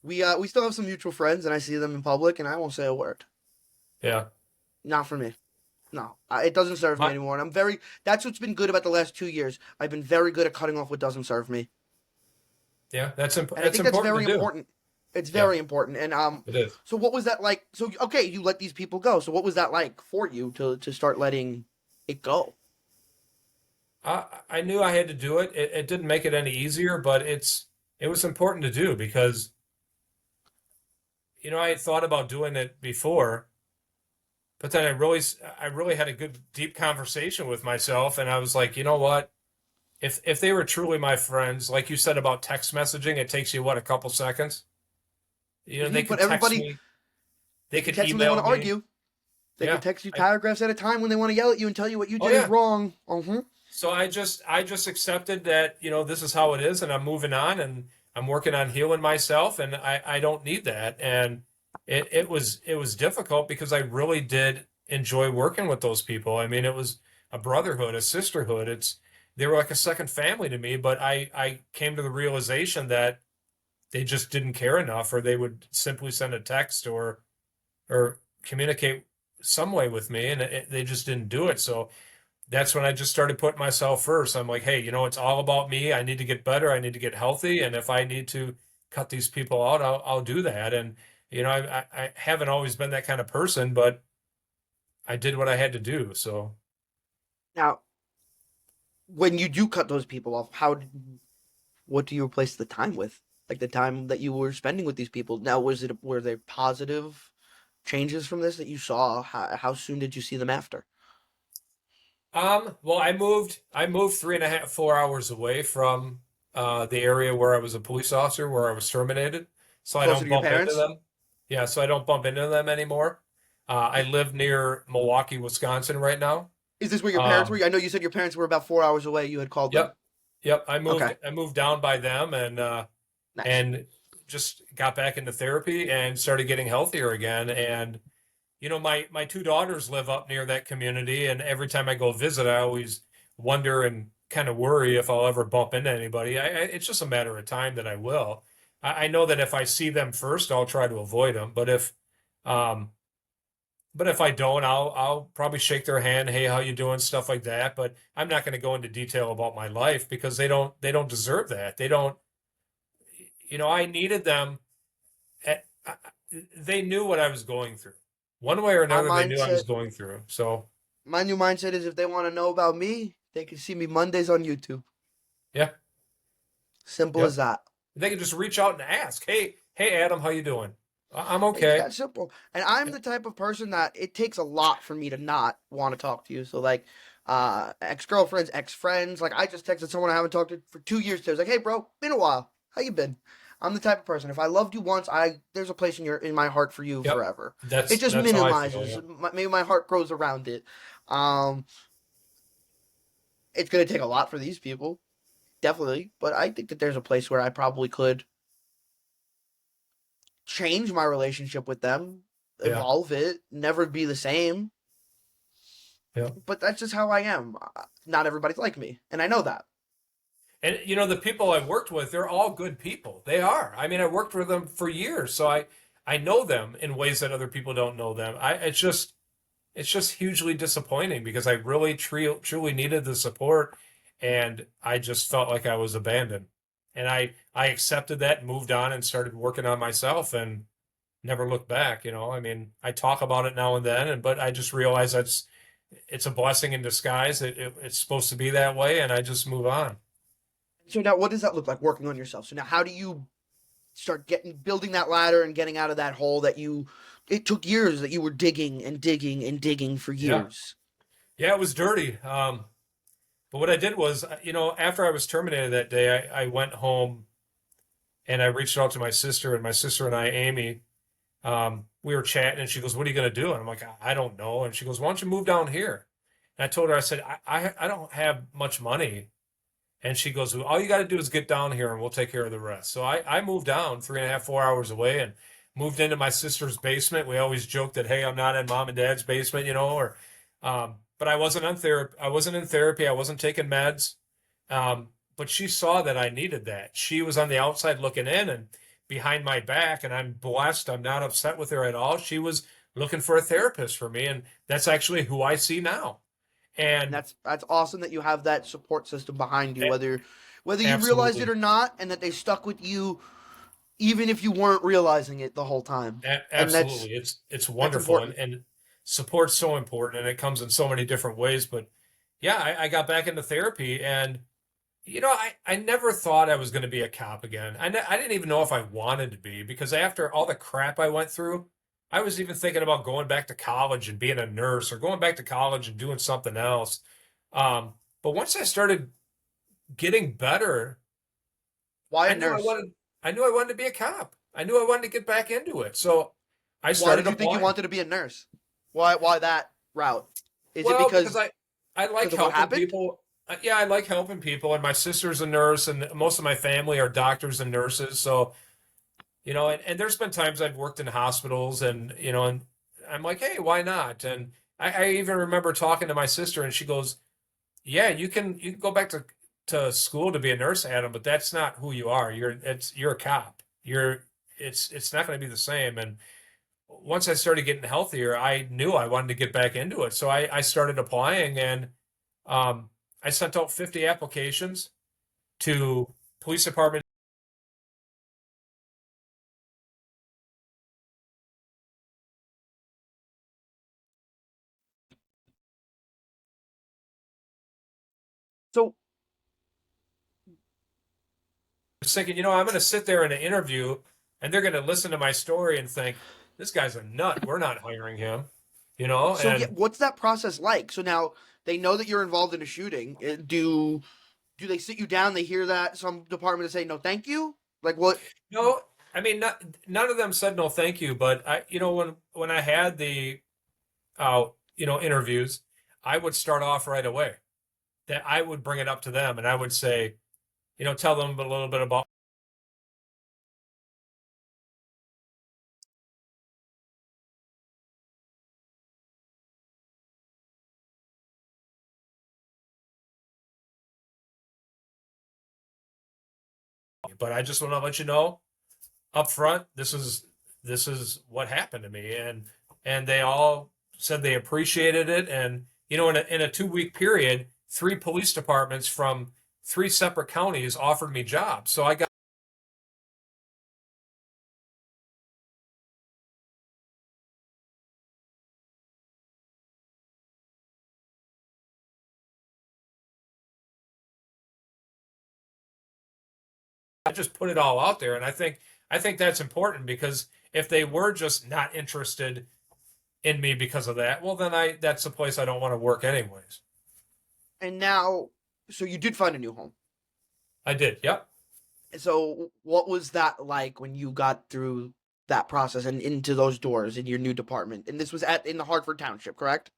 We still have some mutual friends, and I see them in public, and I won't say a word. Yeah. Not for me. No, it doesn't serve me My, anymore. And I'm very. That's what's been good about the last 2 years. I've been very good at cutting off what doesn't serve me, yeah, and I that's think that's important to very do. important. It's Yeah, very important. And it is. so what was that like? So okay, you let these people go. So what was that like for you to start letting it go? I knew I had to do it. It didn't make it any easier, but it was important to do because, I had thought about doing it before, but then I really had a good deep conversation with myself, and I was like, you know what? If they were truly my friends, like you said about text messaging, it takes you what, a couple seconds? They But could text everybody, me, they they can could text when they want email to me. argue. They can Yeah. text you I, paragraphs at a time when they want to yell at you and tell you what you oh did is yeah. wrong. Uh-huh. So I just accepted that, this is how it is and I'm moving on and I'm working on healing myself and I don't need that. And it was difficult because I really did enjoy working with those people. I mean, it was a brotherhood, a sisterhood. They were like a second family to me, but I came to the realization that they just didn't care enough or they would simply send a text or communicate some way with me and they just didn't do it. So that's when I just started putting myself first. I'm like, hey, it's all about me. I need to get better. I need to get healthy. And if I need to cut these people out, I'll do that. And, I haven't always been that kind of person, but I did what I had to do. So, Now, when you do cut those people off, what do you replace the time with? Like the time that you were spending with these people. Now, were there positive changes from this that you saw? How soon did you see them after? well, I moved 3.5, 4 hours away from the area where I was a police officer, where I was terminated. So I Closer don't to your bump into parents? them. Yeah, so I don't bump into them anymore. I live near Milwaukee, Wisconsin right now. Is this where your parents Um, were? I know you said your parents were about 4 hours away. You had called them. Yep. Yep. I Okay, moved I moved down by them nice. and just got back into therapy and started getting healthier again. And my two daughters live up near that community, and every time I go visit, I always wonder and kind of worry if I'll ever bump into anybody. It's just a matter of time that I will. I know that if I see them first, I'll try to avoid them. Um, but if I don't, I'll probably shake their hand, hey, how you doing, stuff like that. But I'm not going to go into detail about my life because they don't deserve that. They don't, I needed them. They knew what I was going through. One way or My another, they knew I was mindset, going through. So my new mindset is if they want to know about me, they can see me Mondays on YouTube. yeah, Simple yep. as that. They can just reach out and ask, hey, Adam, how you doing? I'm It's okay. that simple. And I'm Yeah, the type of person that it takes a lot for me to not want to talk to you. So like ex-girlfriends, ex-friends, like I just texted someone I haven't talked to for 2 years to. I was like, "Hey bro, been a while. How you been?" I'm the type of person if I loved you once, there's a place in my heart for you yep. forever. It That's just that's how I feel. minimizes. Yeah, Maybe my heart grows around it. Um it's going to take a lot for these people, definitely, but I think that there's a place where I probably could change my relationship with them, yeah, evolve it, never be the same. yeah. But that's just how I am. Not everybody's like me, and I know that. And the people I've worked with, they're all good people. They are. I mean, I worked with them for years, so I know them in ways that other people don't know them. It's just hugely disappointing because I really truly needed the support, and I just felt like I was abandoned. And I accepted that and moved on and started working on myself and never looked back. I mean, I talk about it now and then, but I just realize it's a blessing in disguise. It's supposed to be that way, and I just move on. So now, what does that look like working on yourself? So now, how do you start building that ladder and getting out of that hole that it took years that you were digging and digging and digging for Yeah. years. Yeah, it was dirty. But what I did was, after I was terminated that day, I went home and I reached out to my sister, and my sister and I, Amy, we were chatting, and she goes, "What are you going to do?" And I'm like, "I don't know." And she goes, "Why don't you move down here?" And I told her, I said, I don't have much money. And she goes, "Well, all you got to do is get down here and we'll take care of the rest." So I moved down 3.5, 4 hours away and moved into my sister's basement. We always joke that, hey, I'm not in mom and dad's basement, but I wasn't on therapy. I wasn't in therapy. I wasn't taking meds. But she saw that I needed that. She was on the outside looking in and behind my back, and I'm blessed. I'm not upset with her at all. She was looking for a therapist for me, and that's actually who I see now. And And that's awesome that you have that support system behind you, whether you realized it absolutely. or not, and that they stuck with you even if you weren't realizing it the whole time. And Absolutely. It's that's wonderful, and, important. and support's so important, and it comes in so many different ways. But yeah, I got back into therapy, and I never thought I was going to be a cop again. I didn't even know if I wanted to be, because after all the crap I went through, I was even thinking about going back to college and being a nurse, or going back to college and doing something else. But once I started getting better, Why a I knew I nurse? wanted I knew I wanted to be a cop. I knew I wanted to get back into it. So I Why started did you think you applying. wanted to be a nurse? Why that route? Is it Well, because I like because of what helping happened? people. Yeah, I like helping people, and my sister's a nurse, and most of my family are doctors and nurses. So, and there's been times I've worked in hospitals, and I'm like, hey, why not? And I even remember talking to my sister, and she goes, yeah, you can go back to school to be a nurse, Adam, but that's not who you are. You're a cop. It's not going to be the same. And once I started getting healthier, I knew I wanted to get back into it. So I started applying, and um, I sent out 50 applications to police department. So I was thinking, I'm going to sit there in an interview, and they're going to listen to my story and think, this guy's a nut. We're not hiring him, yeah, and what's that process like? So now they know that you're involved in a shooting. Do they sit you down? They hear that some department is saying no, thank you. Like what? no, I mean, none of them said no, thank you. But when I had the interviews, I would start off right away. That I would bring it up to them, and I would say, tell them a little bit about. But I just want to let you know up front, this is what happened to me, and they all said they appreciated it, and in a 2 week period, 3 police departments from 3 separate counties offered me jobs. So I got. I just put it all out there, and I think that's important, because if they were just not interested in me because of that, well, then that's a place I don't want to work anyways. And now, so you did find a new home. I did, yep. So what was that like when you got through that process and into those doors in your new department? And this was in the Hartford Township, correct?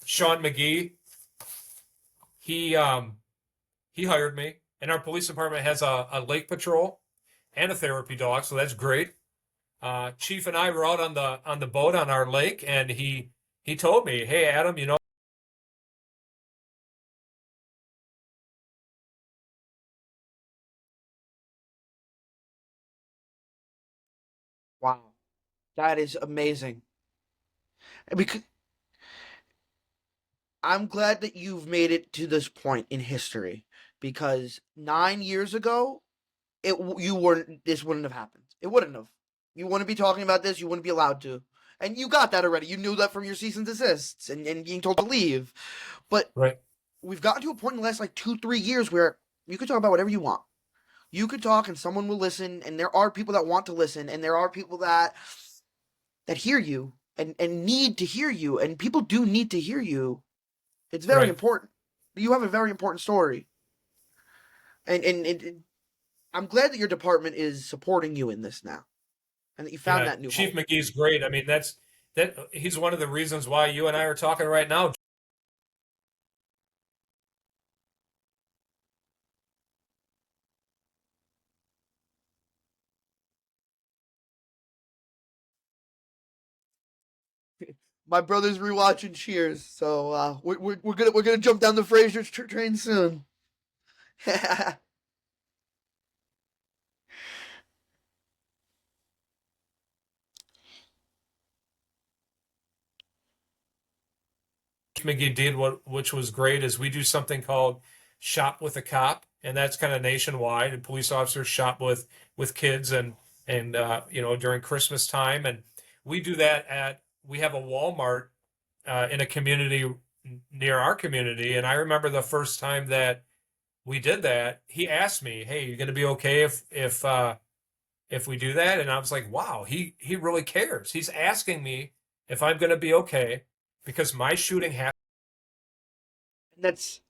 Sean McGee, he hired me, and our police department has a lake patrol and a therapy dog, so that's great. Chief and I were out on the boat on our lake, and he told me, "Hey, Adam, Wow, that is amazing. Because I'm glad that you've made it to this point in history. Because 9 years ago, you weren't. This wouldn't have happened. It wouldn't have. You wouldn't be talking about this. You wouldn't be allowed to. And you got that already. You knew that from your cease and desists and being told to leave. But right?" we've gotten to a point in the last like 2-3 years where you can talk about whatever you want. You could talk and someone will listen, and there are people that want to listen, and there are people that hear you and need to hear you, and people do need to hear you. It's very Right. important. You have a very important story, and I'm glad that your department is supporting you in this now, and that you found Yeah, that new Chief home. McGee's great. I mean, that he's one of the reasons why you and I are talking right now. My brother's rewatching Cheers, so we're gonna jump down the Frasier train soon. McGee did which was great is we do something called Shop with a Cop, and that's kind of nationwide. And police officers shop with kids and during Christmas time, and we do that at we have a Walmart in a community near our community. And I remember the first time that we did that, he asked me, "Hey, you going to be okay if we do that?" And I was like, "Wow, he really cares. He's asking me if I'm going to be okay because my shooting happened." that's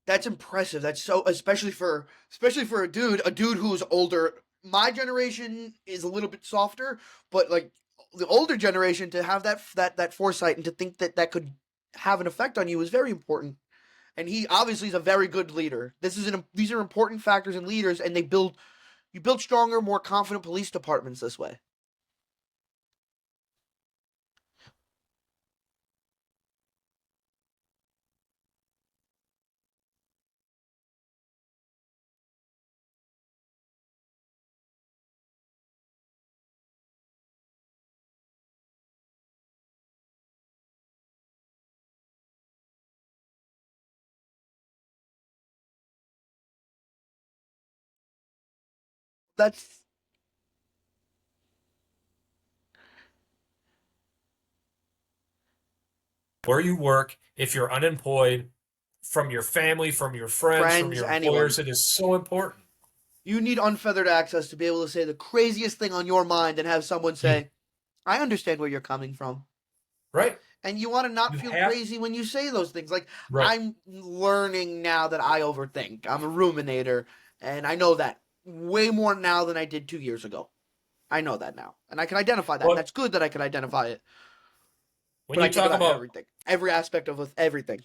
that's impressive. That's so especially for a dude who's older. My generation is a little bit softer, but like the older generation to have that foresight and to think that that could have an effect on you is very important. And he obviously is a very good leader. These are important factors in leaders, and you build stronger, more confident police departments this way. That's Where you work, if you're unemployed, from your family, from your friends, from friends, your anyone. employers, it is so important. You need unfeathered access to be able to say the craziest thing on your mind and have someone You say, "I understand where you're coming from." right. And you want to not You feel have crazy when you say those things. Like, right. I'm learning now that I overthink. I'm a ruminator, and I know that way more now than I did 2 years ago. I know that now, and I can identify that, and Well, that's good that I can identify it. when But I you think talk about about everything, every aspect of everything.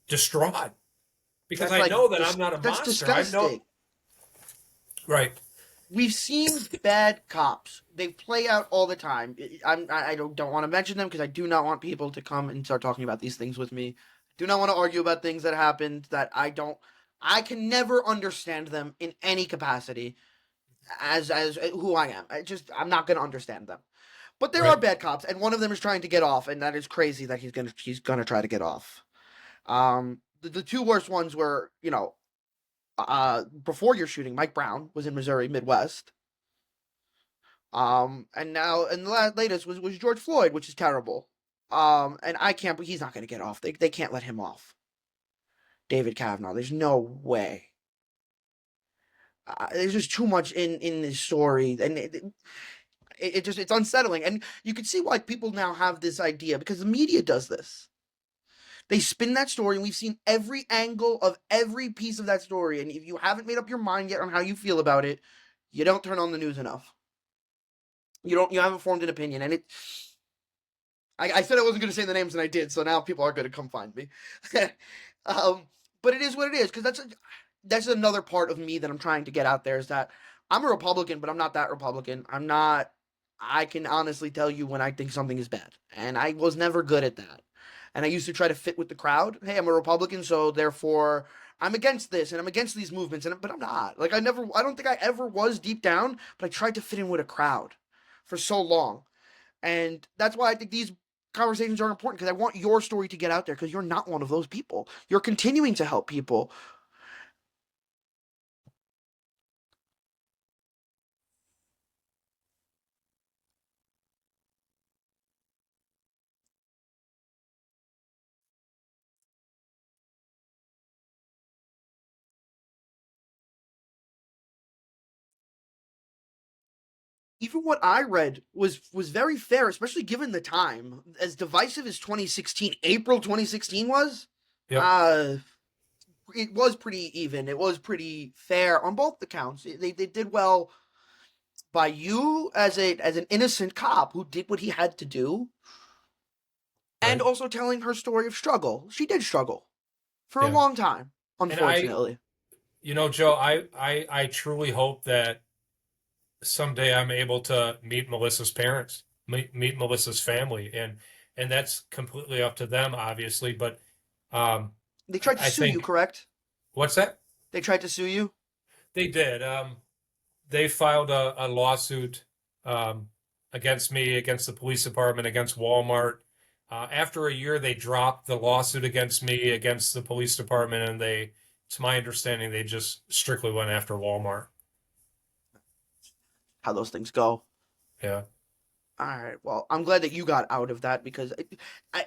distraught because That's I like know that I'm not a that's monster. I know disgusting. right. We've seen bad cops. They play out all the time. I don't want to mention them because I do not want people to come and start talking about these things with me. I do not want to argue about things that happened that I don't. I can never understand them in any capacity as who I am. I'm not going to understand them. But there are Right. bad cops, and one of them is trying to get off, and that is crazy that he's gonna try to get off. The two worst ones were before your shooting, Mike Brown was in Missouri Midwest. And now and the latest was George Floyd, which is terrible. And I can't. He's not going to get off. They can't let him off. David Kavanaugh. There's no way. There's just too much in this story, and it's unsettling. And you can see why people now have this idea, because the media does this. They spin that story, and we've seen every angle of every piece of that story. And if you haven't made up your mind yet on how you feel about it, you don't turn on the news enough. You haven't formed an opinion, and I said I wasn't going to say the names, and I did, so now people are going to come find me. But it is what it is, because that's another part of me that I'm trying to get out there, is that I'm a Republican, but I'm not that Republican. I can honestly tell you when I think something is bad, and I was never good at that. And I used to try to fit with the crowd. Hey, I'm a Republican, so therefore I'm against this, and I'm against these movements, but I'm not. Like, I don't think I ever was deep down, but I tried to fit in with a crowd for so long. And that's why I think these conversations are important, because I want your story to get out there, because you're not one of those people. You're continuing to help people. Even what I read was very fair, especially given the time. As divisive as 2016, April 2016 was, Yep. uh, it was pretty even. It was pretty fair on both accounts. They did well by you as an innocent cop who did what he had to do, and Right. also telling her story of struggle. She did struggle for a Yeah. long time, And unfortunately. Joe, I truly hope that someday I'm able to meet Melissa's parents, meet Melissa's family, and that's completely up to them, obviously. But um, They tried to I sue you, think correct? what's that? They tried to sue you. They did. They filed a lawsuit um, against me, against the police department, against Walmart. After a year, they dropped the lawsuit against me, against the police department, and it's my understanding, they just strictly went after Walmart. How those things go. Yeah. All right. Well, I'm glad that you got out of that, because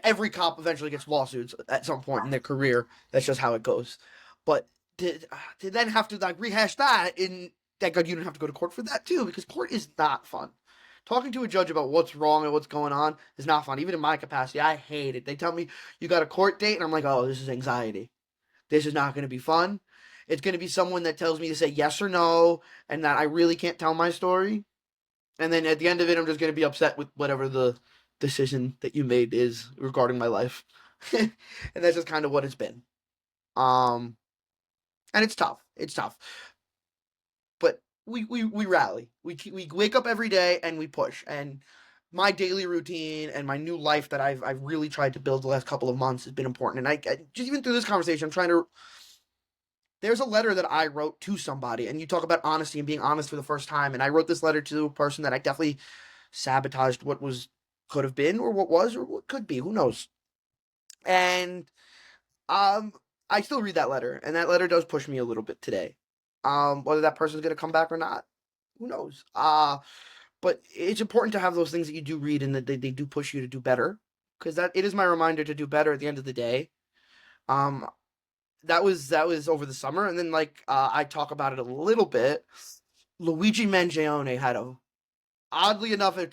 every cop eventually gets lawsuits at some point in their career. That's just how it goes. But to then have to like rehash that, in thank God you didn't have to go to court for that too, because court is not fun. Talking to a judge about what's wrong and what's going on is not fun. Even in my capacity, I hate it. They tell me you got a court date, and I'm like, oh, this is anxiety. This is not going to be fun. It's going to be someone that tells me to say yes or no, and that I really can't tell my story. And then at the end of it, I'm just going to be upset with whatever the decision that you made is regarding my life. And that's just kind of what it's been. Um, and it's tough. It's tough. But we rally. We wake up every day and we push. And my daily routine and my new life that I've really tried to build the last couple of months has been important. And I just, even through this conversation, I'm trying to. There's a letter that I wrote to somebody, and you talk about honesty and being honest for the first time. And I wrote this letter to a person that I definitely sabotaged what was, could have been, or what was, or what could be. Who knows? And um, I still read that letter, and that letter does push me a little bit today. Whether that person's gonna come back or not, who knows? But it's important to have those things that you do read, and that they do push you to do better, because that it is my reminder to do better at the end of the day. Um, that was over the summer, and then I talk about it a little bit. Luigi Mangione had oddly enough a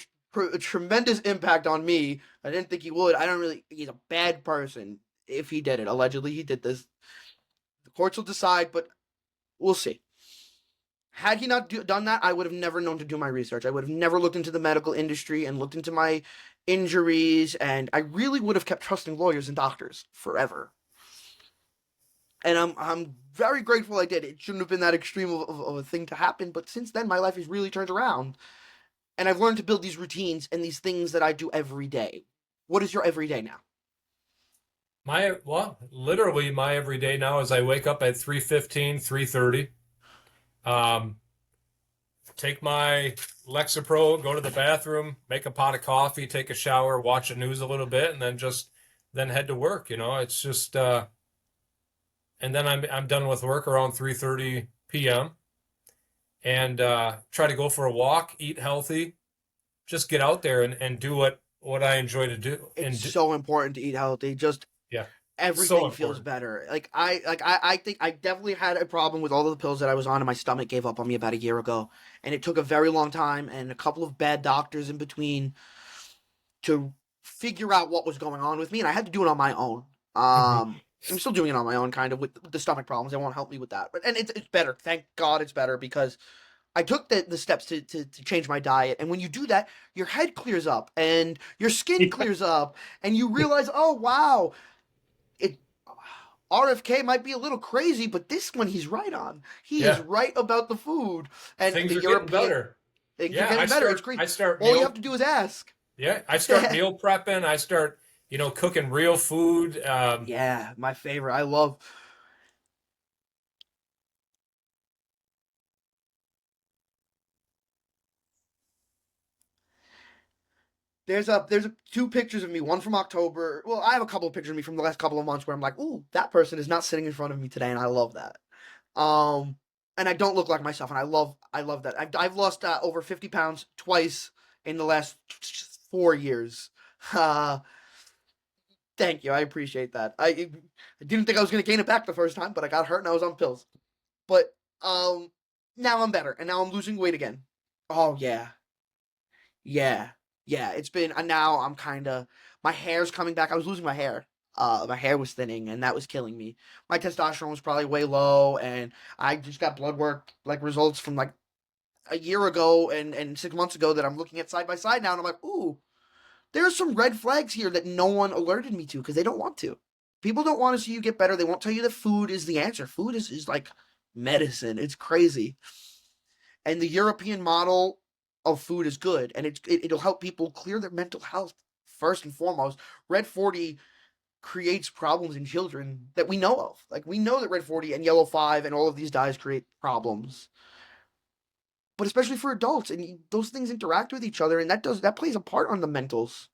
tremendous impact on me. I didn't think he would. I don't really. He's a bad person if he did it. Allegedly, he did this. The courts will decide, but we'll see. Had he not done that, I would have never known to do my research. I would have never looked into the medical industry and looked into my injuries, and I really would have kept trusting lawyers and doctors forever. And I'm very grateful I did. It shouldn't have been that extreme of a thing to happen, but since then my life has really turned around, and I've learned to build these routines and these things that I do every day. What is your everyday now? Literally my everyday now is I wake up at 3:15, 3:30. Um, Take my Lexapro, go to the bathroom, make a pot of coffee, take a shower, watch the news a little bit, and then head to work. It's just and then I'm done with work around 3:30 p.m. and try to go for a walk, eat healthy, just get out there and do what I enjoy to do. It's so important to eat healthy. Just Yeah, So everything feels important. better. I think I definitely had a problem with all of the pills that I was on, and my stomach gave up on me about a year ago, and it took a very long time and a couple of bad doctors in between to figure out what was going on with me, and I had to do it on my own. Mhm. I'm still doing it on my own, kind of with the stomach problems. They won't help me with that, but and it's better. Thank God it's better because I took the steps to change my diet, and when you do that, your head clears up and your skin clears up, and you realize, oh wow, it RFK might be a little crazy, but this one he's right on. He is Yeah, right about the food and things the are getting European better. things are Yeah, getting better. It's crazy. I start All you have meal to do is ask. yeah, I start meal prepping. I start, cooking real food. Yeah, my favorite. I love. There's two pictures of me. One from October. Well, I have a couple of pictures of me from the last couple of months where I'm like, ooh, that person is not sitting in front of me today, and I love that. Um, and I don't look like myself, and I love that. I've lost over 50 pounds twice in the last 4 years. Uh, Thank you. I appreciate that. I didn't think I was going to gain it back the first time, but I got hurt and I was on pills. But um, now I'm better, and now I'm losing weight again. Oh yeah, yeah, yeah. It's been now I'm kind of my hair's coming back. I was losing my hair. My hair was thinning, and that was killing me. My testosterone was probably way low, and I just got blood work like results from like a year ago and 6 months ago that I'm looking at side by side now, and I'm like, ooh, there's some red flags here that no one alerted me to because they don't want to. People don't want to see you get better. They won't tell you that food is the answer. Food is like medicine. It's crazy. And the European model of food is good, and it'll help people clear their mental health first and foremost. Red 40 creates problems in children that we know of. Like we know that Red 40 and Yellow 5 and all of these dyes create problems. But especially for adults, and those things interact with each other, and that plays a part on the mentals.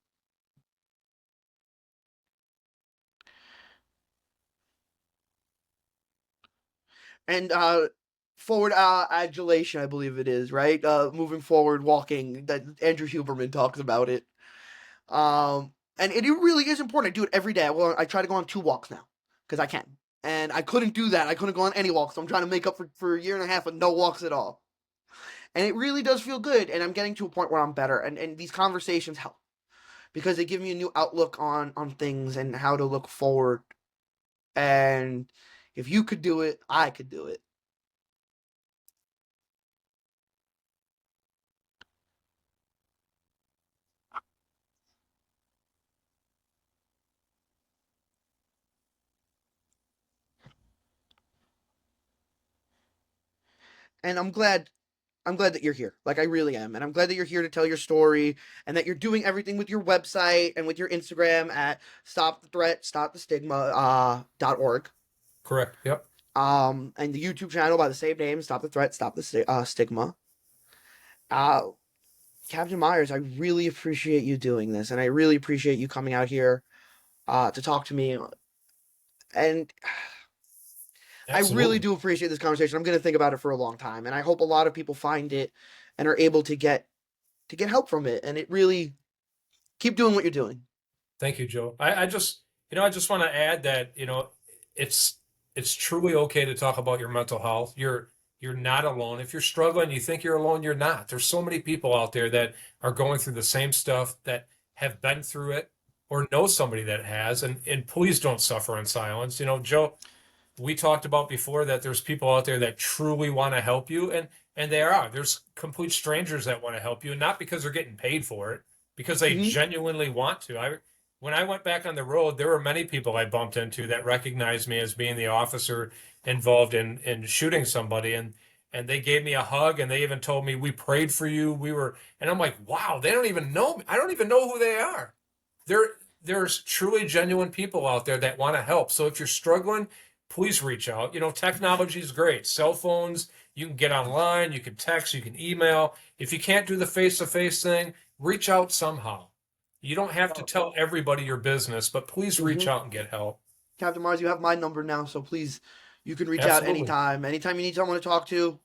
And forward adulation, I believe it is, right? Moving forward, walking. That Andrew Huberman talks about it. And it really is important. I do it every day. Well, I try to go on 2 walks now because I can, and I couldn't do that. I couldn't go on any walks. So I'm trying to make up for a year and a half with no walks at all. And it really does feel good. And I'm getting to a point where I'm better. And these conversations help because they give me a new outlook on things and how to look forward. And if you could do it, I could do it. And I'm glad that you're here. Like I really am. And I'm glad that you're here to tell your story and that you're doing everything with your website and with your Instagram at stop the threat, stop the stigma .org. Correct. Yep. And the YouTube channel by the same name, Stop the Threat, Stop the Stigma. Uh Captain Myers, I really appreciate you doing this and I really appreciate you coming out here to talk to me. And I really Absolutely. do appreciate this conversation. I'm going to think about it for a long time and I hope a lot of people find it and are able to get help from it. And it really keep doing what you're doing. Thank you, Joe. I just want to add that, it's it's truly okay to talk about your mental health. You're not alone. If you're struggling, you think you're alone, you're not. There's so many people out there that are going through the same stuff, that have been through it or know somebody that has, and please don't suffer in silence. Joe, we talked about before that there's people out there that truly want to help you, and they are. There's complete strangers that want to help you, and not because they're getting paid for it, because they Hmm. genuinely want to. When I went back on the road, there were many people I bumped into that recognized me as being the officer involved in shooting somebody, and they gave me a hug, and they even told me, we prayed for you. And I'm like, wow, they don't even know me. I don't even know who they are. There there's truly genuine people out there that want to help. So if you're struggling, please reach out. Technology is great. Cell phones, you can get online, you can text, you can email. If you can't do the face-to-face thing, reach out somehow. You don't have to tell everybody your business, but please reach Hmm. out and get help. Captain Mars, you have my number now, so please, you can reach out Absolutely. anytime. Anytime you need someone to talk to.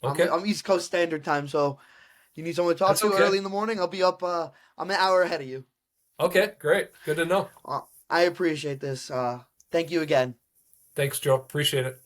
Okay. I'm East Coast Standard Time, so you need someone to talk That's to okay. early in the morning. I'll be up. I'm an hour ahead of you. Okay, great. Good to know. I appreciate this. Thank you again. Thanks, Joe. Appreciate it.